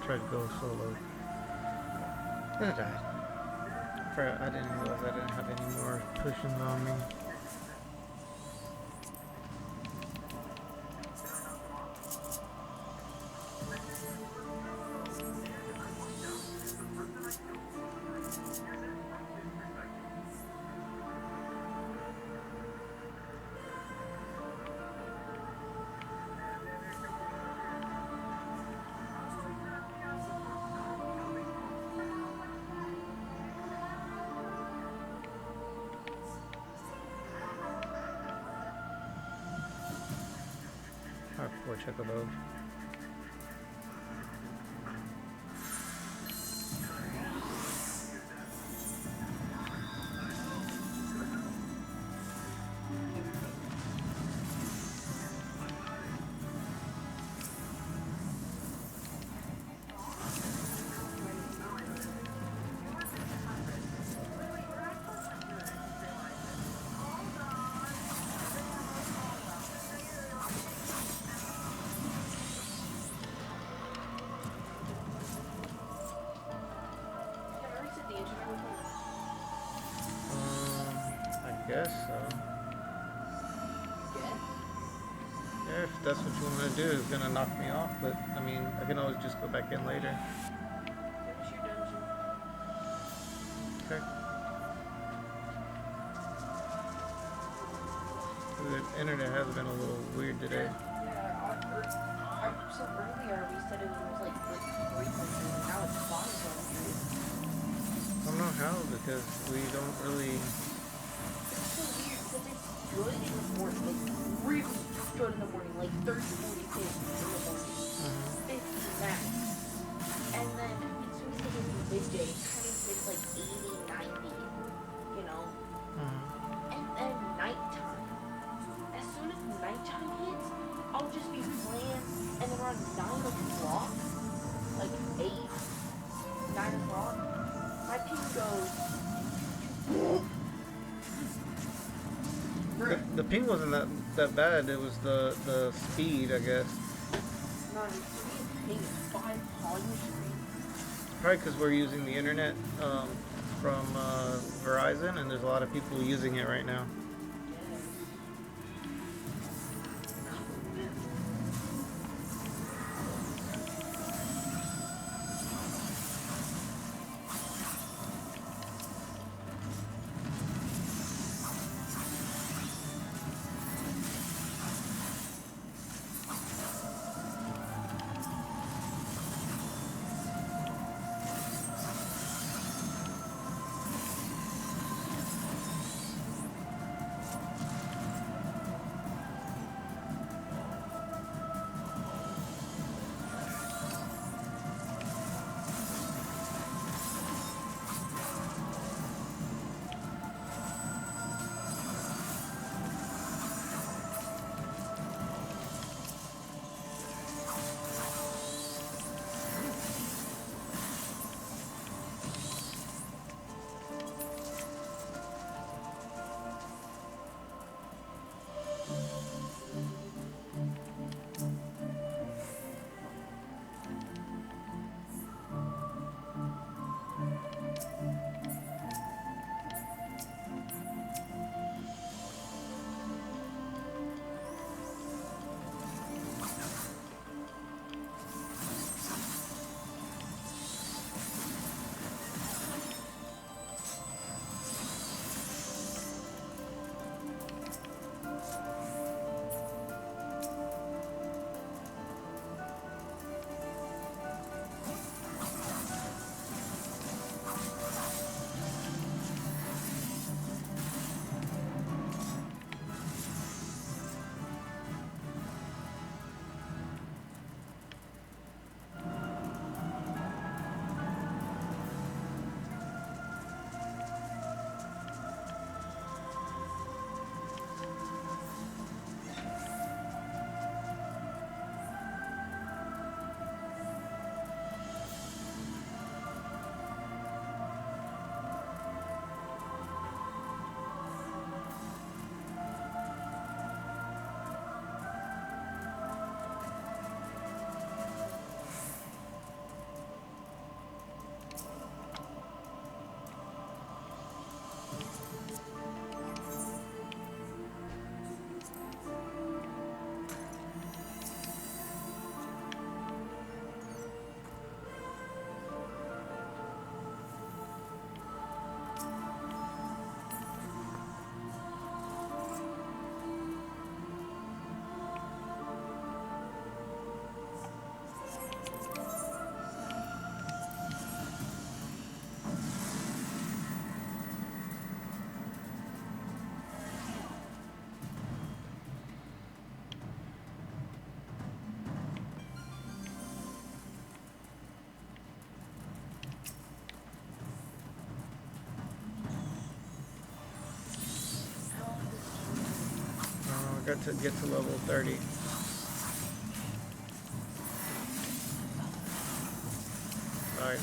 tried to go solo. Then I died. I didn't realize I didn't have any more potions on me. Poor Chocobo. Guess so. Yeah, if that's what you want to do, it's gonna knock me off, but I mean, I can always just go back in later. Finish your dungeon. Okay. The internet has been a little weird today. Yeah, so earlier we said it was like 300, and now it's 500. I don't know how, because we don't really... Good in the morning, like really good in the morning, like 30, 40 kids in the morning, 50 max. And then as soon as it gets to midday, it kind of hits like 80, 90, you know? And then nighttime. As soon as nighttime hits, I'll just be playing, and then around 9 o'clock, like 8, 9 o'clock, my ping goes... The ping wasn't that bad. It was the speed, I guess. No, the ping is 500. Probably because we're using the internet from Verizon, and there's a lot of people using it right now. to get to level 30. Sorry.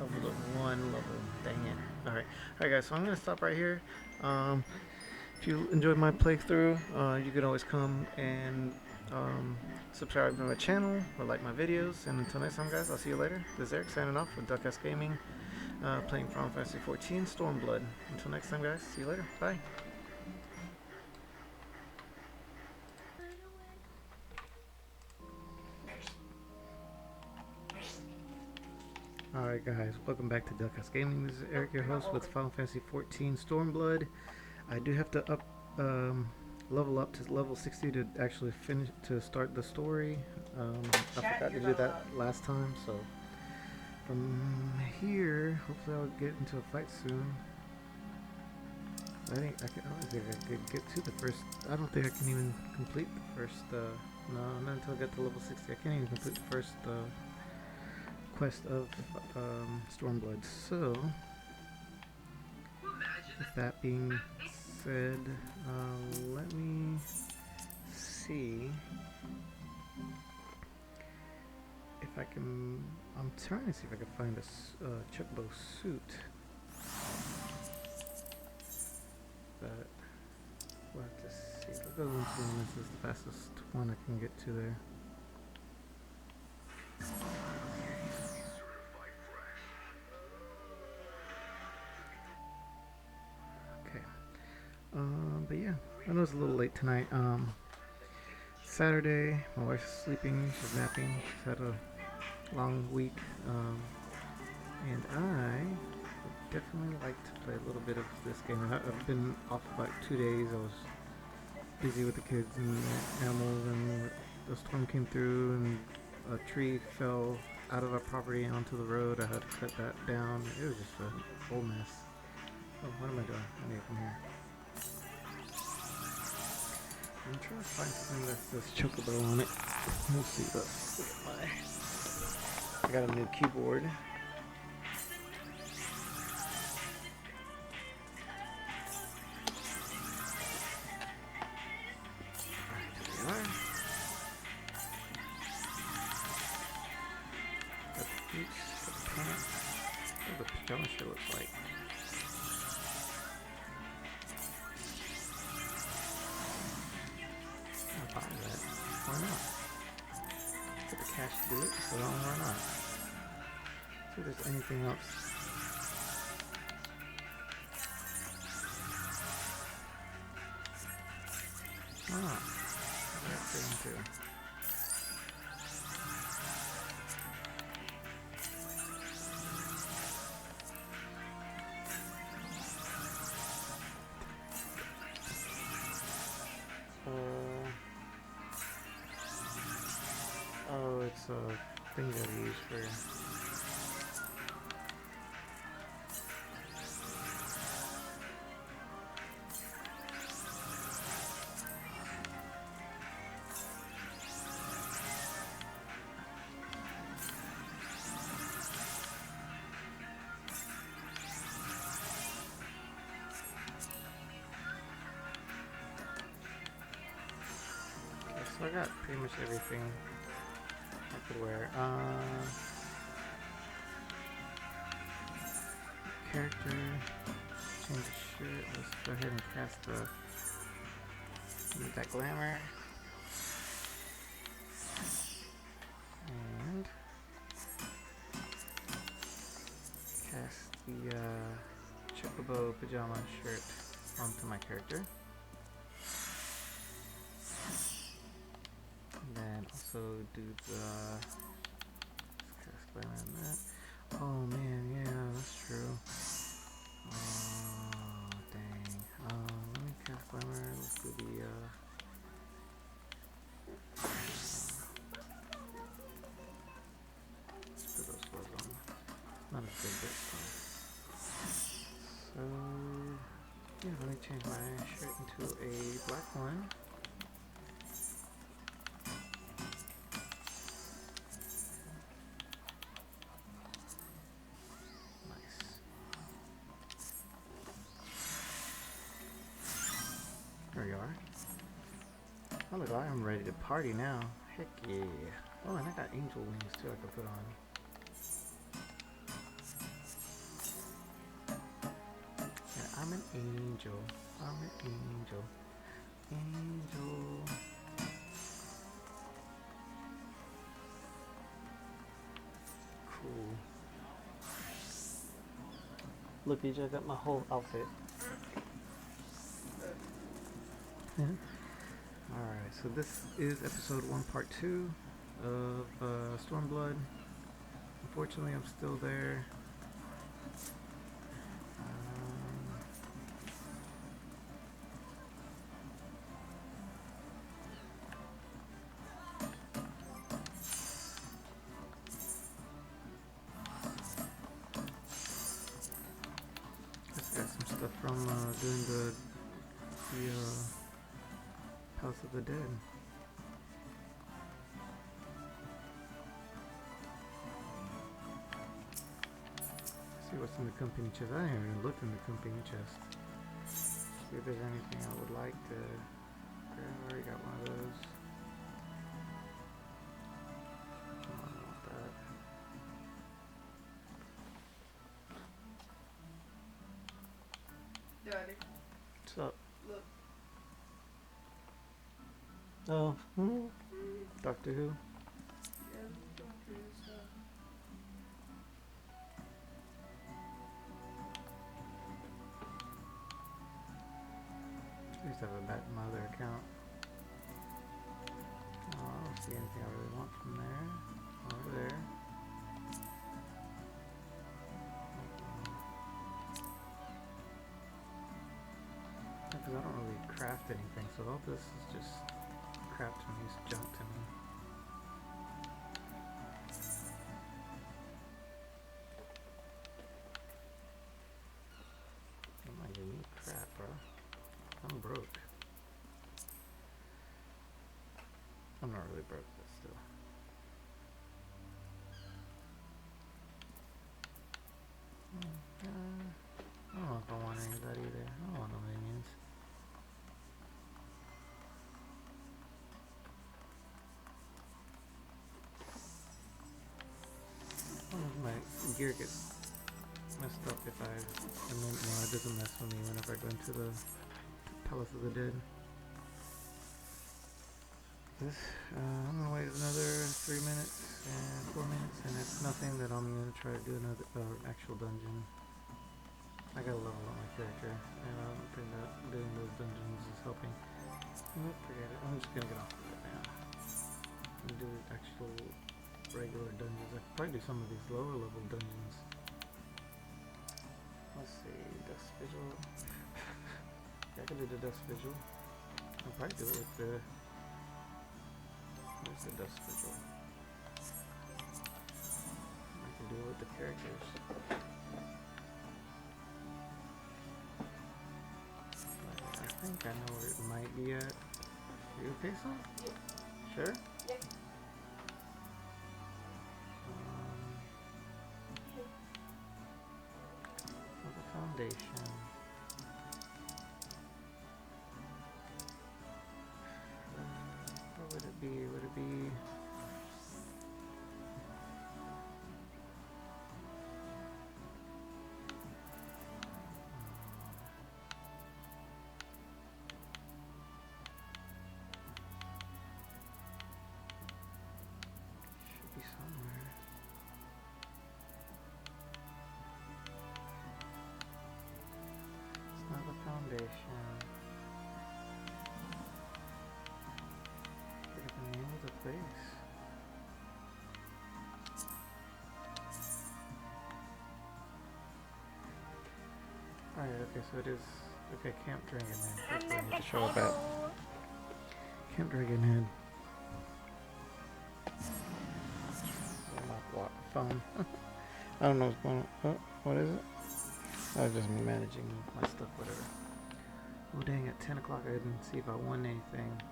Leveled up 1 level. Dang it. Alright. Alright guys, so I'm gonna stop right here. If you enjoyed my playthrough, you can always come and subscribe to my channel or like my videos. And until next time guys, I'll see you later. This is Eric signing off with DelCast Gaming, playing Final Fantasy XIV Stormblood. Until next time guys, see you later. Bye. Alright guys, welcome back to DelCast Gaming. This is Eric, your host with Final Fantasy XIV Stormblood. I do have to level up to level 60 to actually start the story. I forgot to do that last time, so from here, hopefully I'll get into a fight soon. I don't think I could get to the first. I don't think I can even complete the first. No, not until I get to level 60. I can't even complete the first quest of Stormblood. So, with that being said, let me see if I can. I'm trying to see if I can find a Chocobo suit, but we'll have to see. I'll go into one. This is the fastest one I can get to there. But yeah, I know it's a little late tonight. Saturday, my wife's sleeping, she's napping, she's had a long week, and I would definitely like to play a little bit of this game. I've been off for like 2 days. I was busy with the kids and the animals, and the storm came through and a tree fell out of our property onto the road. I had to cut that down. It was just a whole mess. Oh, what am I doing? I need to come here. I'm trying to find something that says Chocobo on it. We'll see. Let's look at I got a new keyboard. Alright, here we are. Got the boots, got the pants. What the pajama shirt looks like. Why not? Get the cash to do it, so why not? See if there's anything else. Why not? That's thing too. Oh, it's a thing that we use for. Okay, so I got pretty much everything I could wear. Character, change the shirt. Let's go ahead and cast the. Need that glamour. And cast the Chocobo pajama shirt onto my character. also do the cast Glamour on that. Oh man, yeah, that's true. Oh dang. Let me cast Glamour. Let's do the let's put those swords on. Not as good this time. So yeah, let me change my shirt into a black one. There we are. Oh look, I am ready to party now. Heck yeah. Oh, and I got angel wings too I can put on. And I'm an angel. I'm an angel. Angel. Cool. Look, EJ, I got my whole outfit. Alright, so this is episode 1 part 2 of Stormblood. Unfortunately, I'm still there. Just got some stuff from doing the House of the Dead. See what's in the company chest. I haven't even looked in the company chest. See if there's anything I would like to grab. I already got one of those. I don't want that. Daddy, What's up? look. Oh, Doctor Who? Yeah, this is Doctor Who stuff. I used to have it back in my other account. Oh, I don't see anything I really want from there. Over there. Because I don't really craft anything, so all this is just crap to me, it's junk to me. I'm not giving me crap, bro. I'm broke. I'm not really broke, but still. I don't know if I want any of that either. I don't want no minions. I wonder if my gear gets messed up if I mean, no, it doesn't mess with me whenever I go into the Palace of the Dead. This, I'm gonna wait another 3 minutes and 4 minutes, and if nothing, then I'm gonna try to do another actual dungeon. I gotta level up my character, and I don't think that doing those dungeons is helping. Nope, forget it. I'm just gonna get off of it now. And do actual regular dungeons. I could probably do some of these lower level dungeons. Let's see, Dusk Vigil. Yeah, I could do the Dusk Vigil. I'll probably do it with the... Where's the Dusk Vigil? I can do it with the characters. I think I know where it might be at. Are you okay, son? Yeah. Sure? Yeah. The foundation. What would it be? Would it be? Should be somewhere. It's not the foundation. Forget the name of the place. Okay, so it is. Okay, Camp Dragonhead. That's what I need to show about. Camp Dragonhead. My phone. I don't know what's going on. Oh, what is it? I was just managing my stuff, whatever. Oh dang, at 10 o'clock I didn't see if I won anything.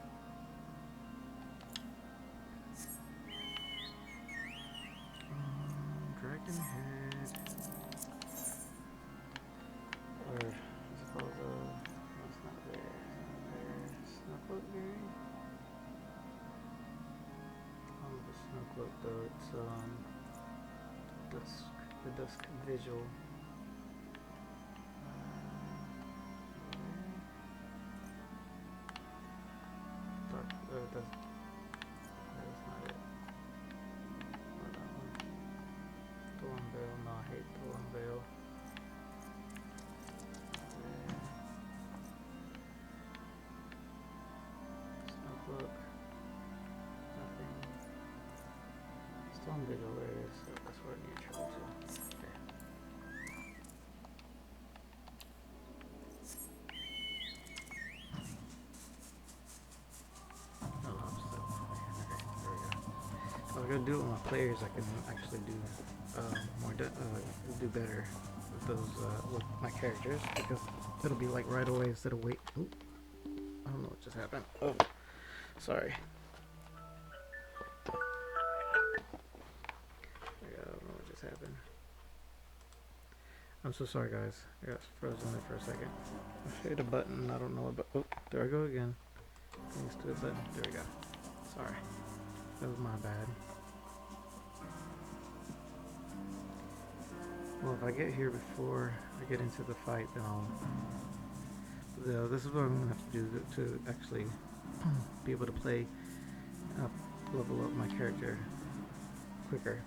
Dragonhead. Or is it called no, it's not there. It's not there. Snowcloakberry? The Snowcloak though, it's Dusk, the Dusk Vigil. That's not it. Or that one. Thornvale, no, I hate Thornvale. Snowcloak. Nothing. Storm Vigil, there it is. So that's where I need to travel to. Okay. I was gonna do it with my players. I can actually do do better with those with my characters because it'll be like right away instead of wait. Oop. I don't know what just happened. Oh, sorry. I don't know what just happened. I'm so sorry, guys. I got frozen there for a second. I hit a button. I don't know what. Oh, there I go again. Thanks to a button. There we go. Sorry. That was my bad. Well, if I get here before I get into the fight, then this is what I'm going to have to do to actually be able to play up, level up my character quicker.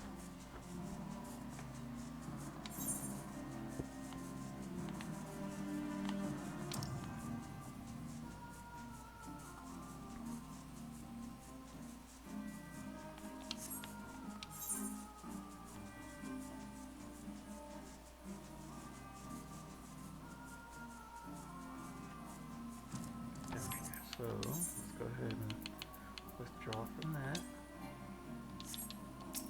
So let's go ahead and withdraw from that.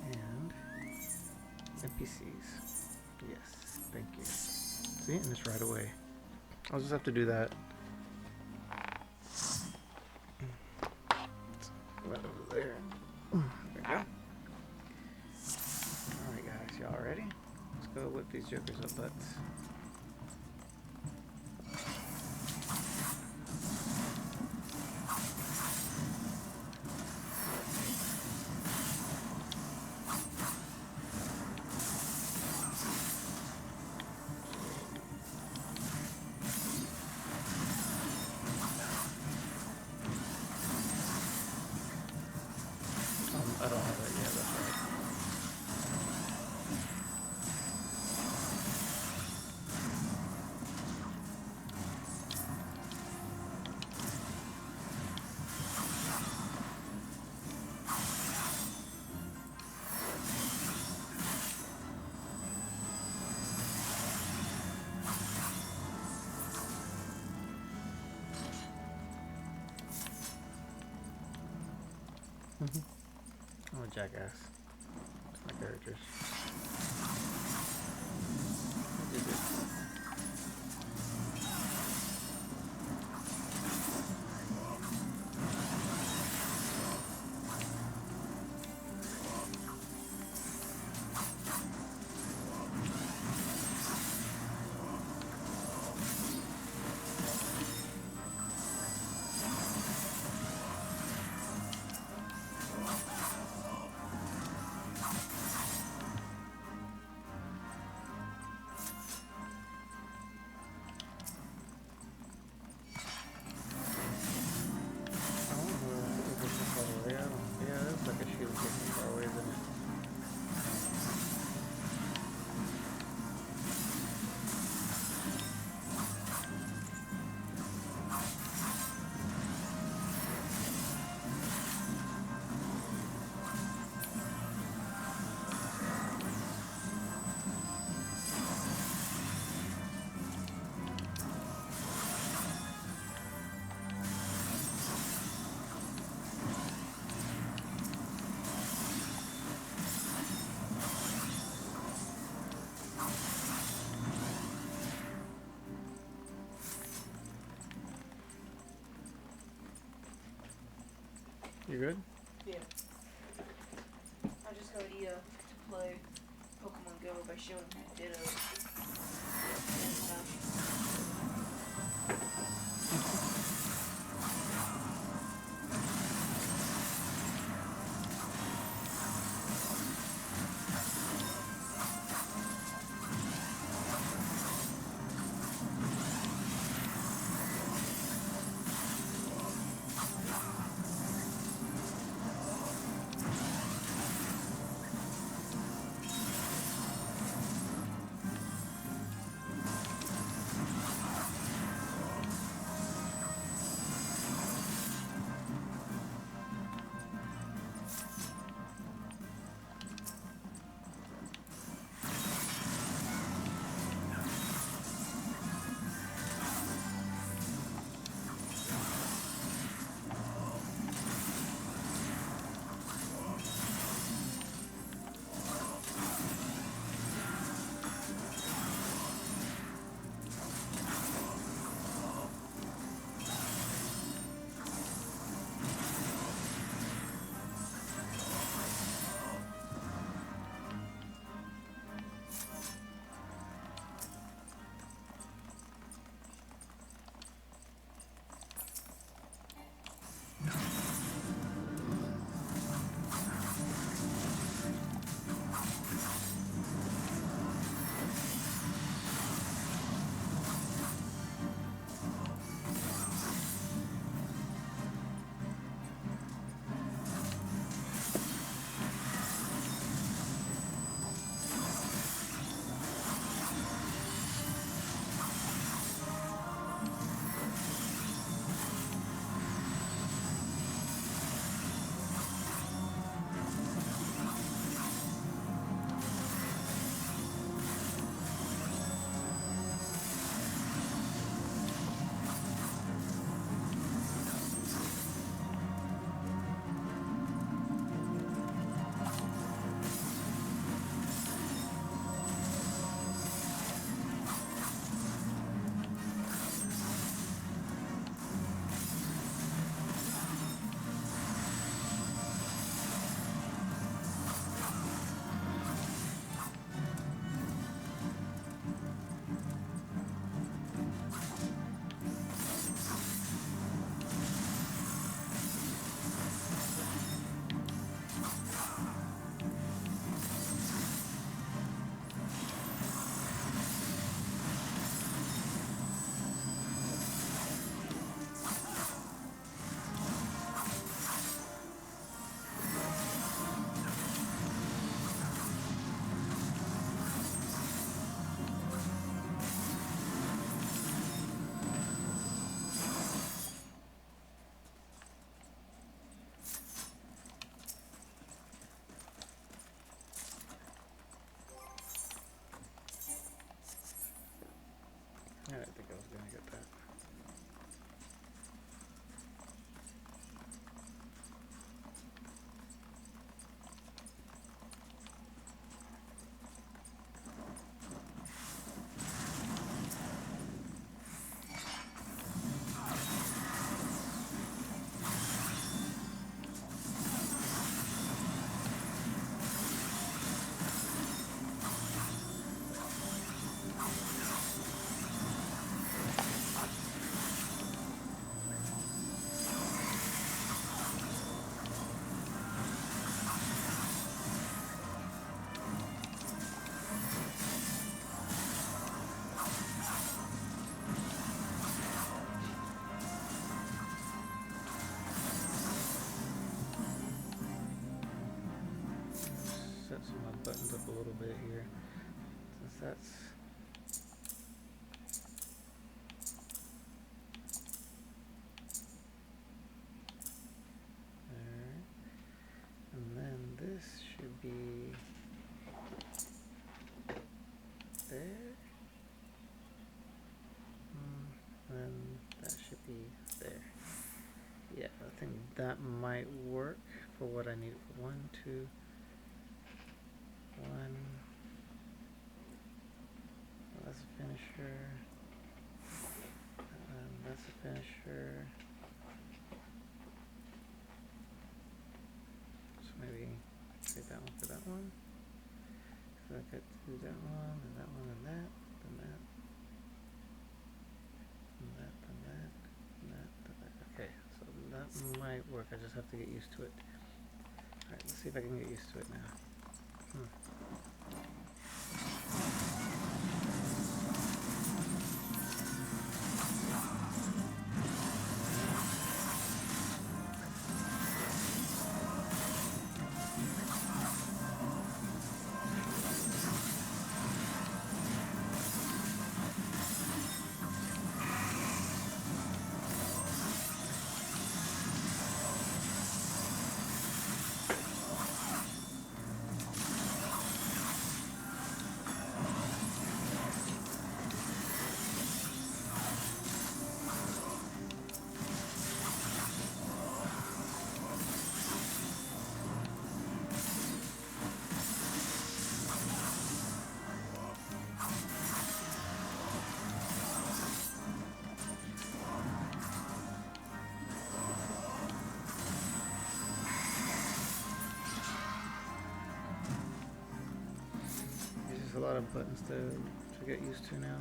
And NPCs. Yes, thank you. See, and it's right away. I'll just have to do that. Right over there. There we go. Alright guys, y'all ready? Let's go whip these jokers up butts. I don't have that yet, that's right. I'm a jackass. My characters. I did this. You good? Yeah. I just got Ida to play Pokemon Go by showing Ditto. I didn't think I was gonna get that. Set some of my buttons up a little bit here, since that's alright. And then this should be there. And then that should be there. Yeah, I think that might work for what I need. 1, 2, 1. That's a finisher. That's a finisher. Trade that one for that one. So I could do that one, and that one, and that, and that, and that, and that, and that, and that. Okay, so that might work. I just have to get used to it. Alright, let's see if I can get used to it now. A lot of buttons to get used to now.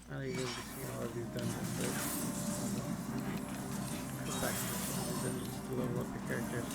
Now you guys can see all of these dungeons, but come back to these dungeons to level up your characters.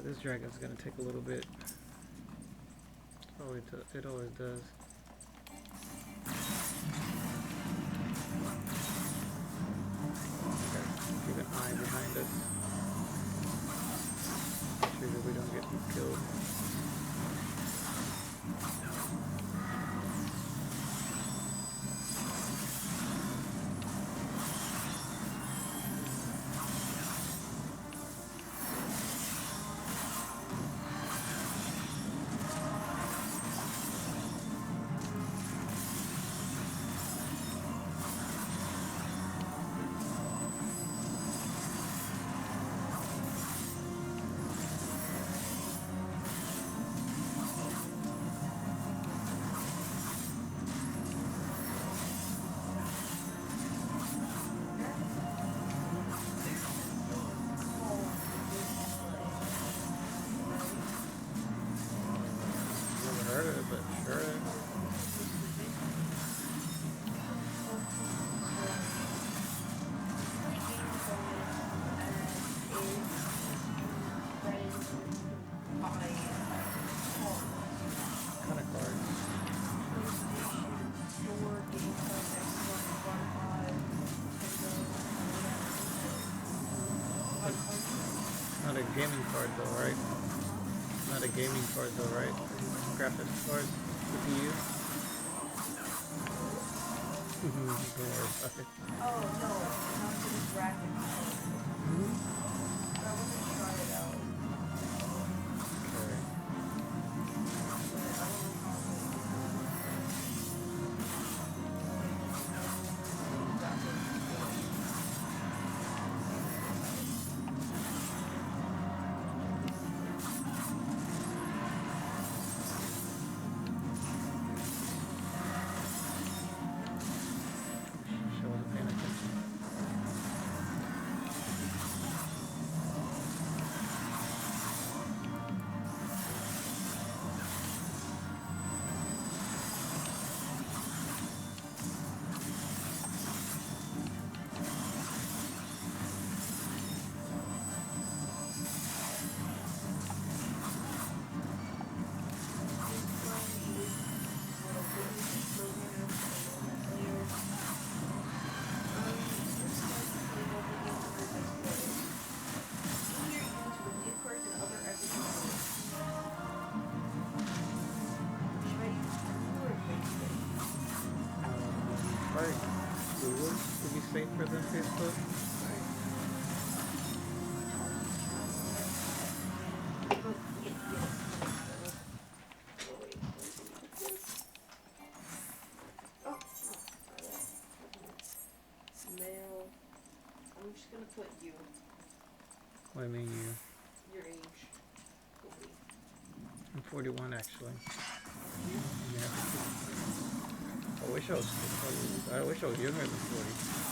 This dragon's gonna take a little bit. Oh, it always does. Okay, keep an eye behind us. Make sure that we don't get killed. Not a gaming card though, right? Not a gaming card though, right? Graphics card with you. Don't worry about it. Oh no, not for the graphics card. I want to try it out. Okay. But I don't know how Alright, Google, to be safer than Facebook. Male. I'm just gonna put you. What do you mean you? Your age. 40. I'm 41 actually. Yeah. I wish I was younger than 40.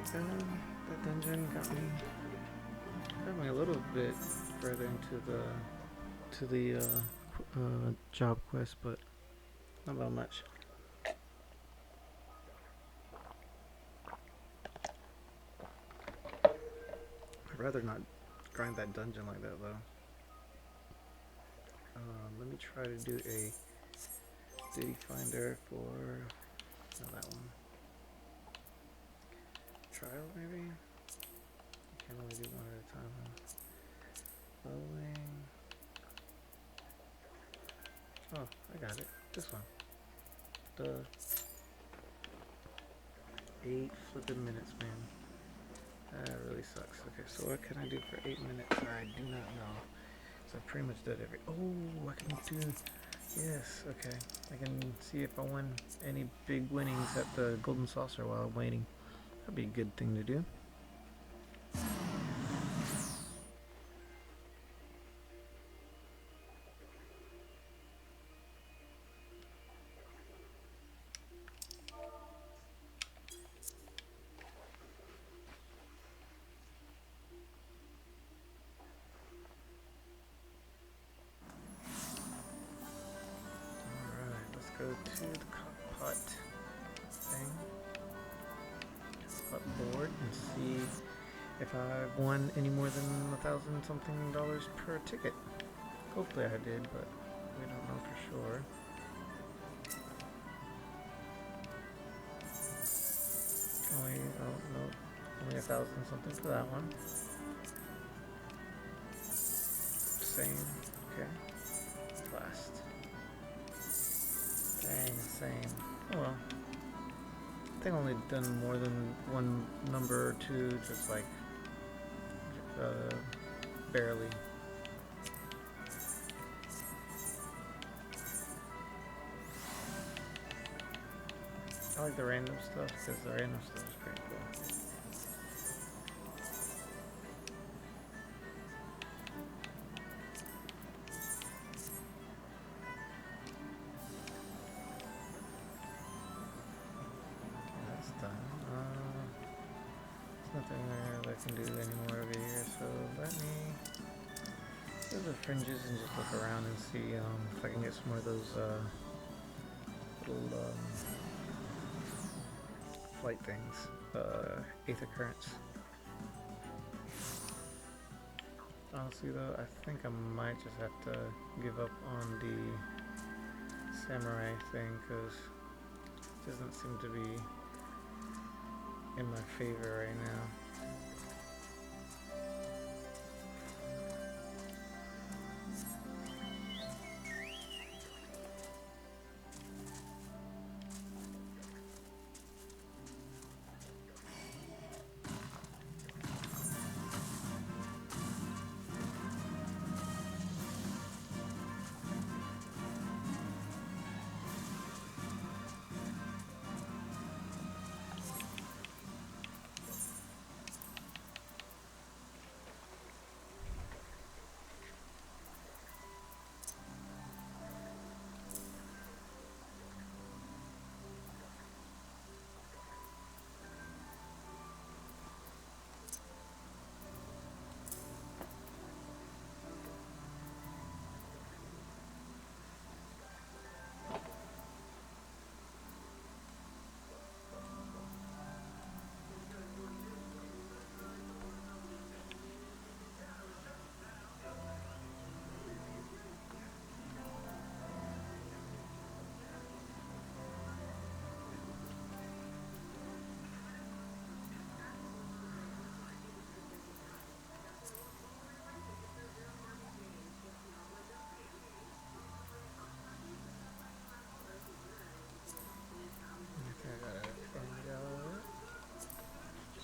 that dungeon got me a little bit further into the job quest, but not that much. I'd rather not grind that dungeon like that though. Let me try to do a city finder for that one. Trial maybe? You can only do one at a time. Following. Oh, I got it. This one. Duh. 8 flipping minutes, man. That really sucks. Okay, so what can I do for 8 minutes? I do not know. So I pretty much did every. Oh, I can do. Yes, okay. I can see if I won any big winnings at the Golden Saucer while I'm waiting. That'd be a good thing to do. Go to the Cactpot thing, Cactpot board, and see if I've won any more than $1,000 something per ticket. Hopefully I did, but we don't know for sure. Only 1,000 something for that one. Same, okay. Last. Same. Oh well. I think I've only done more than one number or two, just like barely. I like the random stuff because the random stuff is pretty cool. Nothing that I can do anymore over here, so let me go to the Fringes and just look around and see if I can get some more of those little flight things, Aether Currents. Honestly though, I think I might just have to give up on the Samurai thing, because it doesn't seem to be in my favor right now.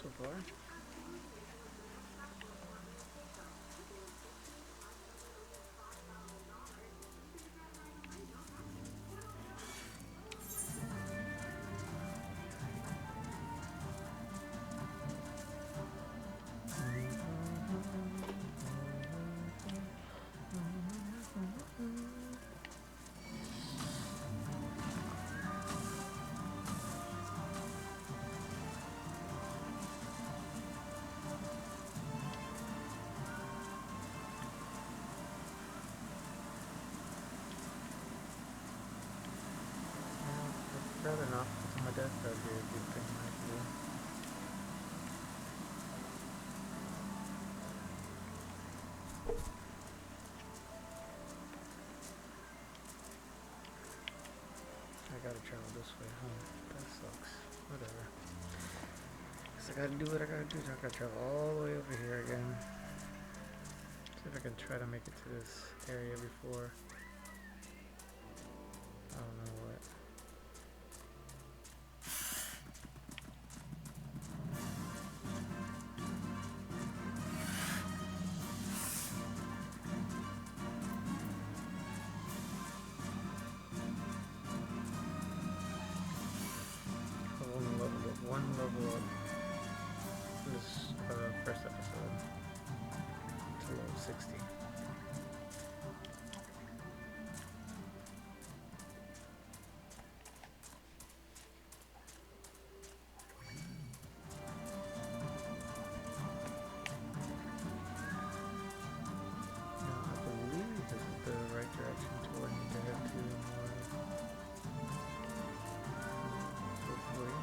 So far. and off to my death. That would be a good thing I could do. I gotta travel this way, huh? That sucks. Whatever. Guess I gotta do what I gotta do. I gotta travel all the way over here again. See if I can try to make it to this area before. I don't know what. One level up this first episode to level 60. Now, I believe this is the right direction to where I need to head to more. Hopefully.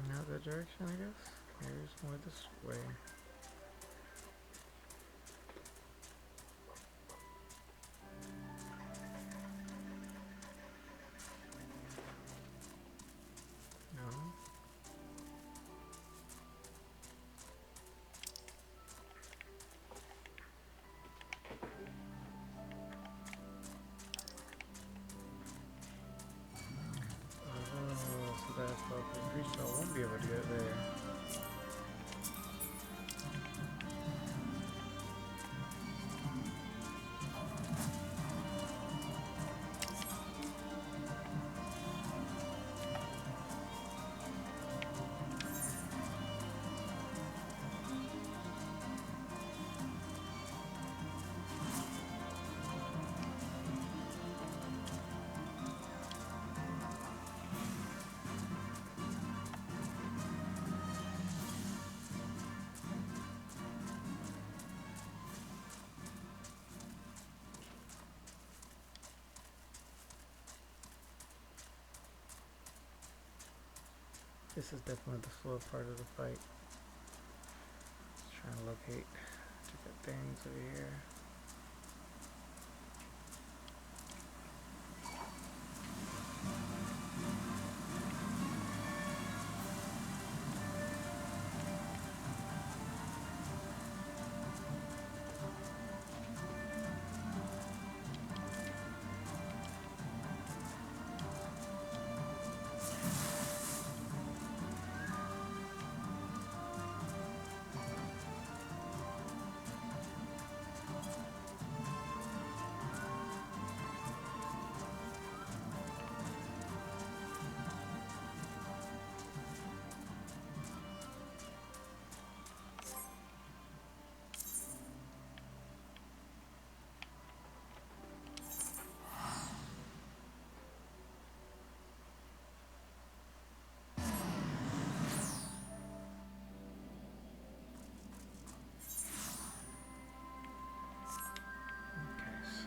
Not that direction, I guess. Here's more this way. No. So that's probably pretty sure I won't be able to get there. This is definitely the slow part of the fight. Just trying to locate different things over here.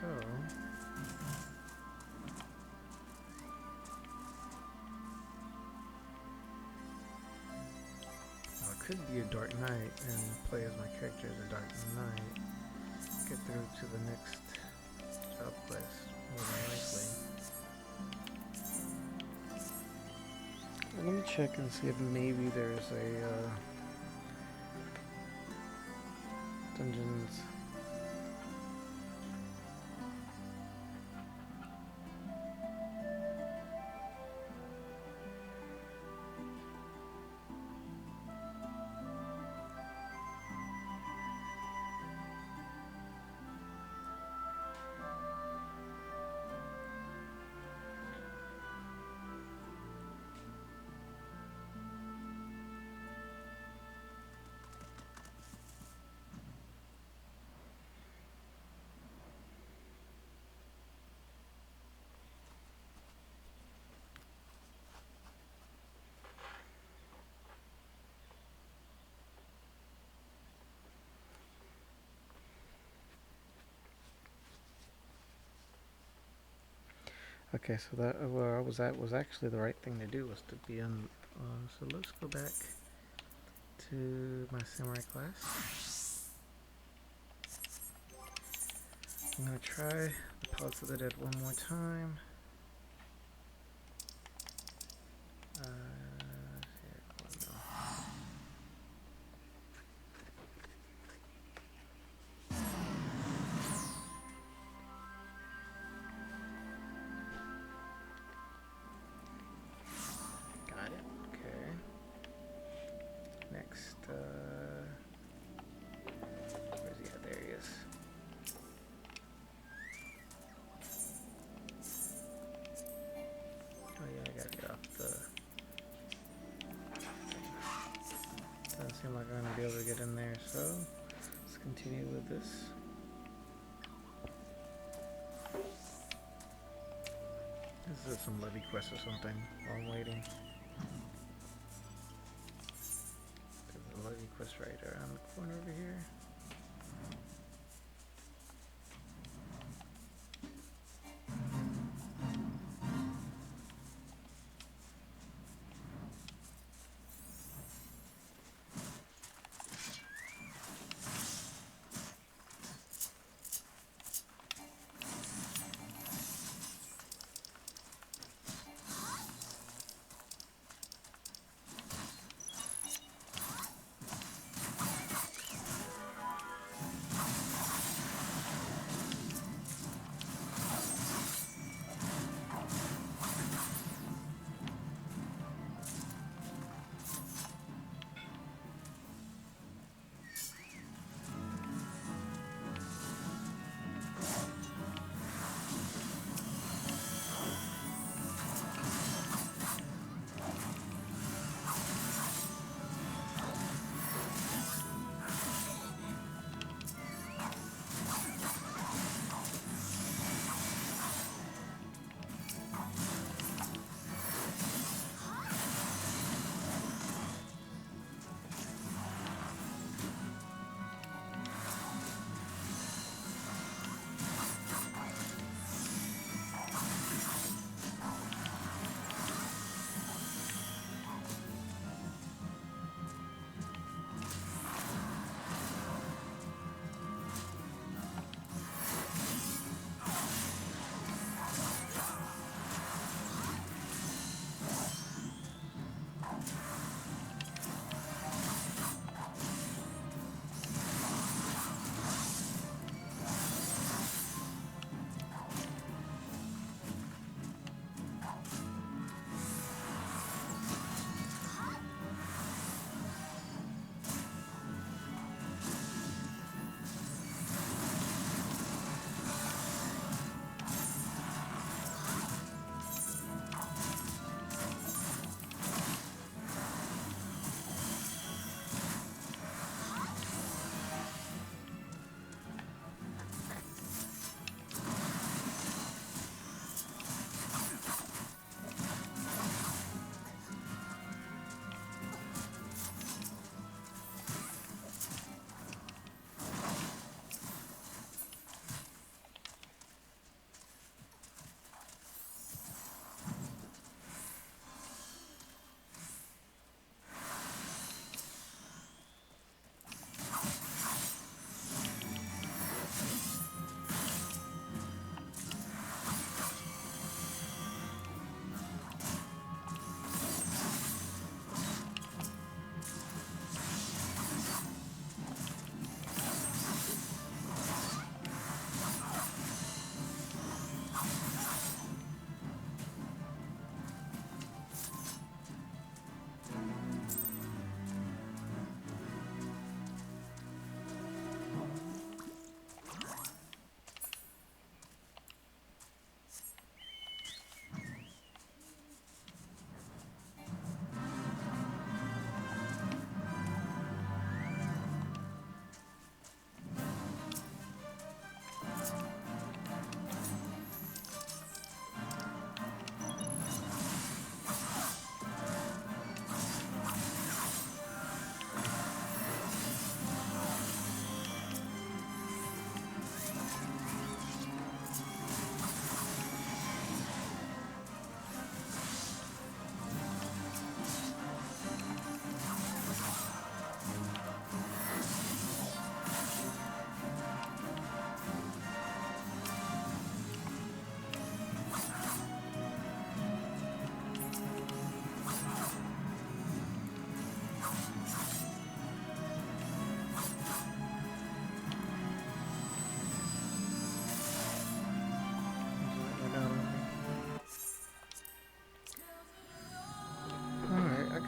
So, well, it could be a Dark Knight and play as my character as a Dark Knight. Get through to the next job quest, more than likely. Let me check and see if maybe there's a dungeons. Okay, so that where I was at was actually the right thing to do, was to be on. So let's go back to my samurai class. I'm gonna try the Palace of the Dead one more time. Here, oh no. Got it. Okay. Next, where's he at? There he is. Oh yeah, I gotta get off the... Doesn't seem like I'm gonna be able to get in there, so let's continue with this. This is some levy quest or something while I'm waiting. There's a levy quest right around the corner over here.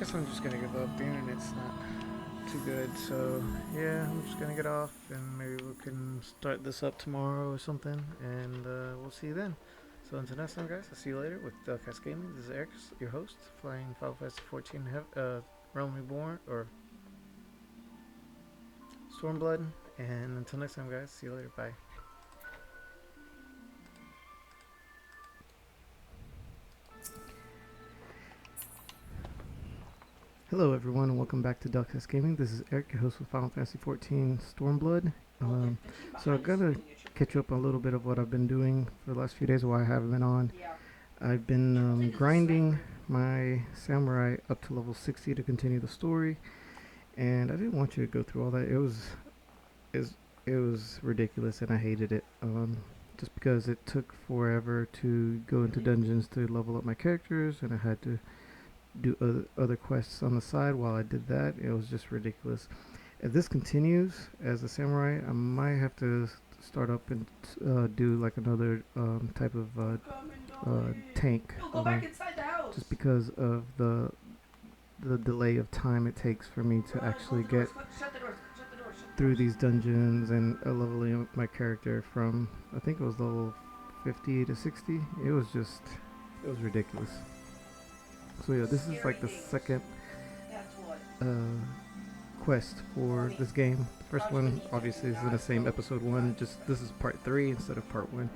guess I'm just gonna give up. The internet's not too good, so yeah, I'm just gonna get off, and maybe we can start this up tomorrow or something, and we'll see you then. So until next time, guys, I'll see you later with DelCast Gaming. This is Eric, your host, playing Final Fantasy XIV Realm Reborn, or Stormblood, and until next time, guys, see you later, bye. Hello everyone, and welcome back to DelCast Gaming. This is Eric, your host with Final Fantasy XIV Stormblood. So I'm gonna catch you up a little bit of what I've been doing for the last few days while I haven't been on. I've been grinding my samurai up to level 60 to continue the story, and I didn't want you to go through all that. It was ridiculous, and I hated it. Just because it took forever to go into dungeons to level up my characters, and I had to do other quests on the side while I did that. It was just ridiculous. If this continues as a samurai, I might have to start up and do like another type of tank, just because of the delay of time it takes for me to actually get through these dungeons and leveling up my character from, I think it was level 50 to 60. It was ridiculous. So yeah, this is like the second quest for this game. The first one obviously is in the same episode 1, just this is part 3 instead of part 1.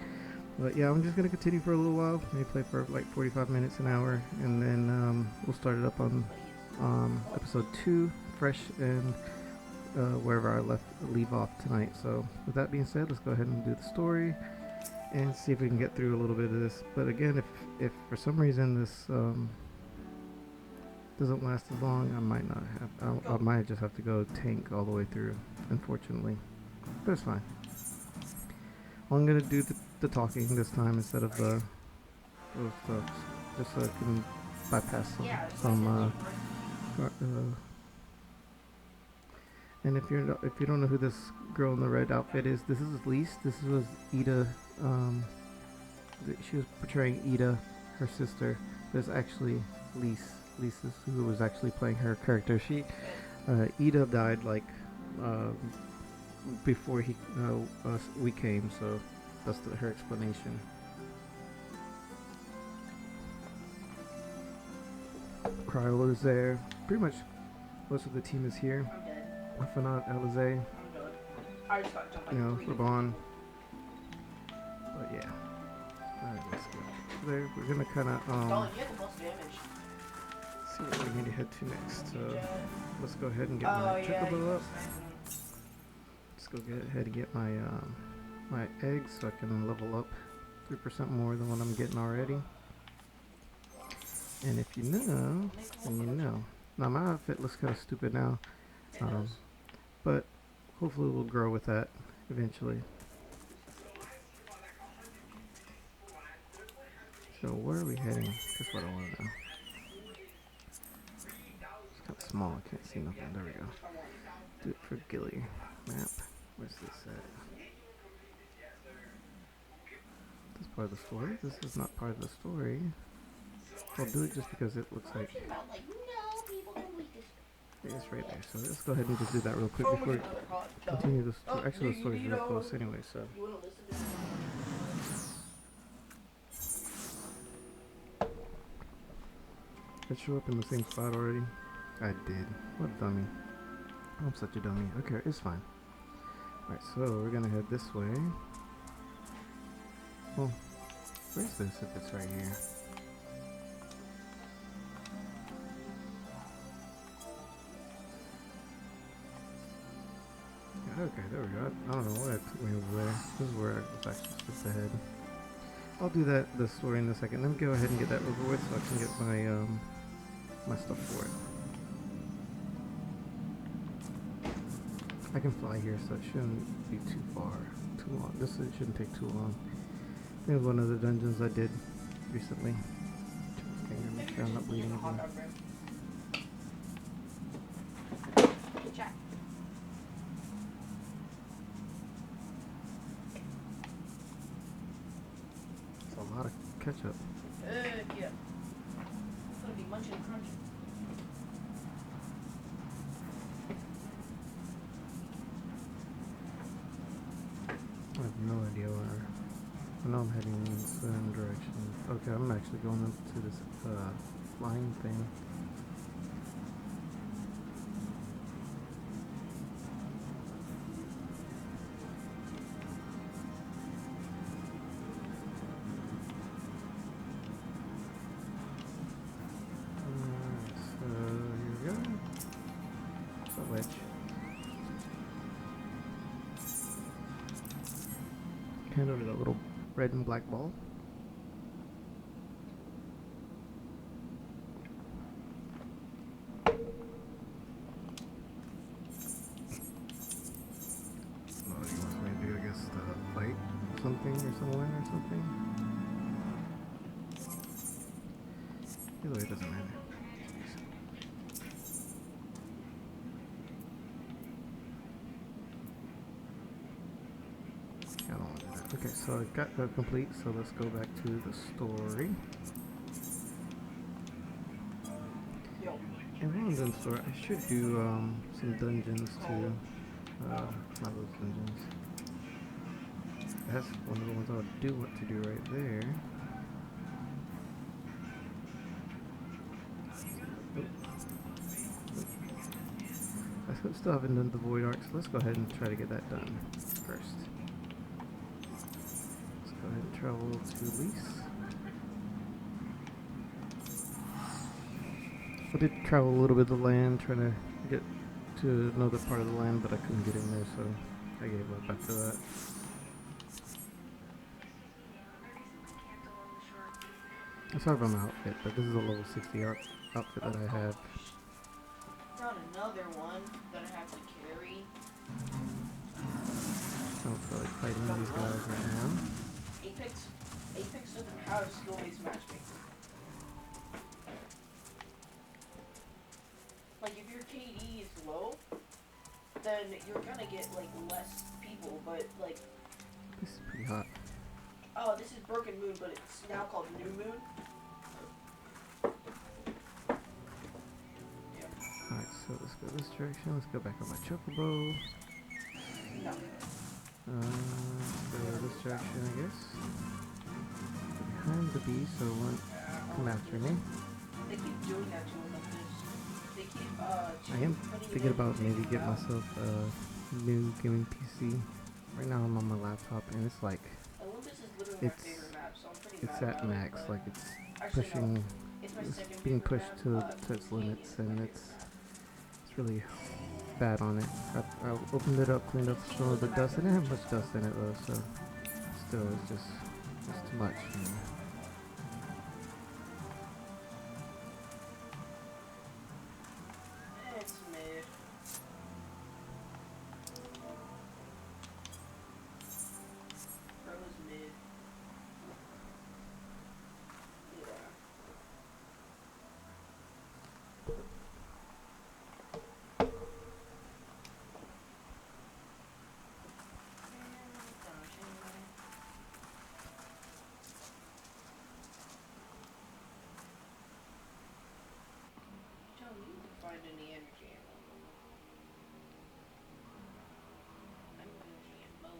But yeah, I'm just gonna continue for a little while, maybe play for like 45 minutes, an hour, and then we'll start it up on episode 2 fresh, and wherever I leave off tonight. So with that being said, let's go ahead and do the story and see if we can get through a little bit of this. But again, if for some reason this doesn't last as long, I might not have. I might just have to go tank all the way through, unfortunately. But it's fine. I'm gonna do the talking this time instead of the stuff, just so I can bypass some and if you don't know who this girl in the red outfit is, this is Lise. This was Ida. She was portraying Ida, her sister. There's actually Lise who was actually playing her character. Ida died like before we came, so that's her explanation. Cryo is there. Pretty much most of the team is here. If not Alize, Raban. But yeah. Alright, let's go. There, we're gonna kinda see what we need to head to next. So let's go ahead and get my Chocobo up. Let's go ahead and get my my eggs so I can level up 3% more than what I'm getting already. And if you know, then you know. Now my outfit looks kind of stupid now, but hopefully we'll grow with that eventually. So where are we heading? That's what I want to know. It's kind of small, I can't see nothing. There we go. Do it for Gilly. Map. Where's this at? This is part of the story? This is not part of the story. I'll do it just because it looks like it's right there. So let's go ahead and just do that real quick before we continue this. Actually, the story's real close anyway, so. Did I show up in the same spot already? I did. What a dummy. I'm such a dummy. Okay, it's fine. Alright, so we're gonna head this way. Well, where's this if it's right here? Okay, there we go. I don't know why it took me over there. This is where I was actually supposed to head. I'll do the story in a second. Let me go ahead and get that over with so I can get my my stuff for it. I can fly here, so it shouldn't be too long. This shouldn't take too long. I think it was one of the dungeons I did recently. Okay, make sure I'm not bleeding again. It's a lot of ketchup. Yeah. It's gonna be munching and crunching. know I'm heading in the same direction. Okay, I'm actually going into this flying thing. So here we go. It's a wedge. Hand over the little red and black ball. What he wants me to do, I guess, fight something or someone or something. Either way, it doesn't matter. I don't want to do that. Okay, so I got that complete, so let's go back to the story. And while I'm doing the story, I should do some dungeons too. Not those dungeons. That's one of the ones I do want to do right there. I still haven't done the Void Arc, so let's go ahead and try to get that done first. Let's go ahead and travel to Lise. I did travel a little bit of the land, trying to get to another part of the land, but I couldn't get in there, so I gave up after that. I'm sorry about my outfit, but this is a level 60 outfit that I have. Found another one that I have to carry. I don't feel like fighting these guys right now. Apex doesn't have skill-based matchmaking. Like, if your KD is low, then you're gonna get, like, less people, but, like... This is pretty hot. Oh, this is Broken Moon, but it's now called New Moon. Alright, so let's go this direction. Let's go back on my Chocobo. No. Let's go this direction, I guess. Behind the bee, so it won't come after me. They keep doing that to him like this. They keep, I am thinking about maybe get myself a new gaming PC. Right now I'm on my laptop and it's like, Olympus is literally my favorite map, so I'm pretty it's mad at about max, it, like it's actually, pushing, no. It's my it's second being favorite pushed map. to its 15 limits, is my and favorite it's map. really bad on it. I opened it up, cleaned up some of the dust. It didn't have much dust in it though, so still it's just too much. You know. It's mid. Pro is mid. Yeah. Don't need to find any energy ammo. Energy ammo.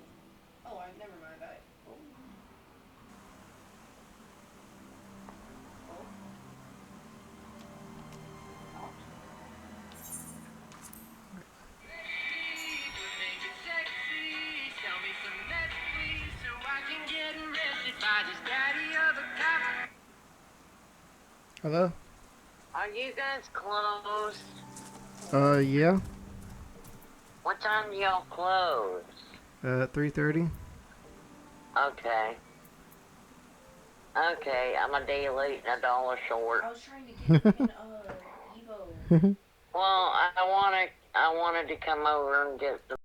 Oh, never mind. Oh. Oh. Knocked. Hello? Are you guys closed? Yeah. What time do y'all close? 3:30. Okay. Okay, I'm a day late and $1 short. I was trying to get an Evo. Well, I wanted to come over and get the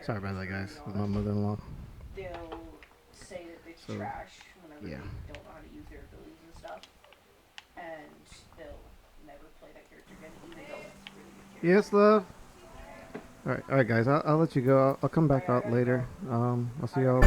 Sorry about that, guys. With my mother-in-law. they'll say that it's So, trash whenever yeah. they don't know how to use their abilities and stuff. And they'll never play that character again, even though it's really good character. Yes, love. All right, guys. I'll let you go. I'll come back out later. I'll see y'all.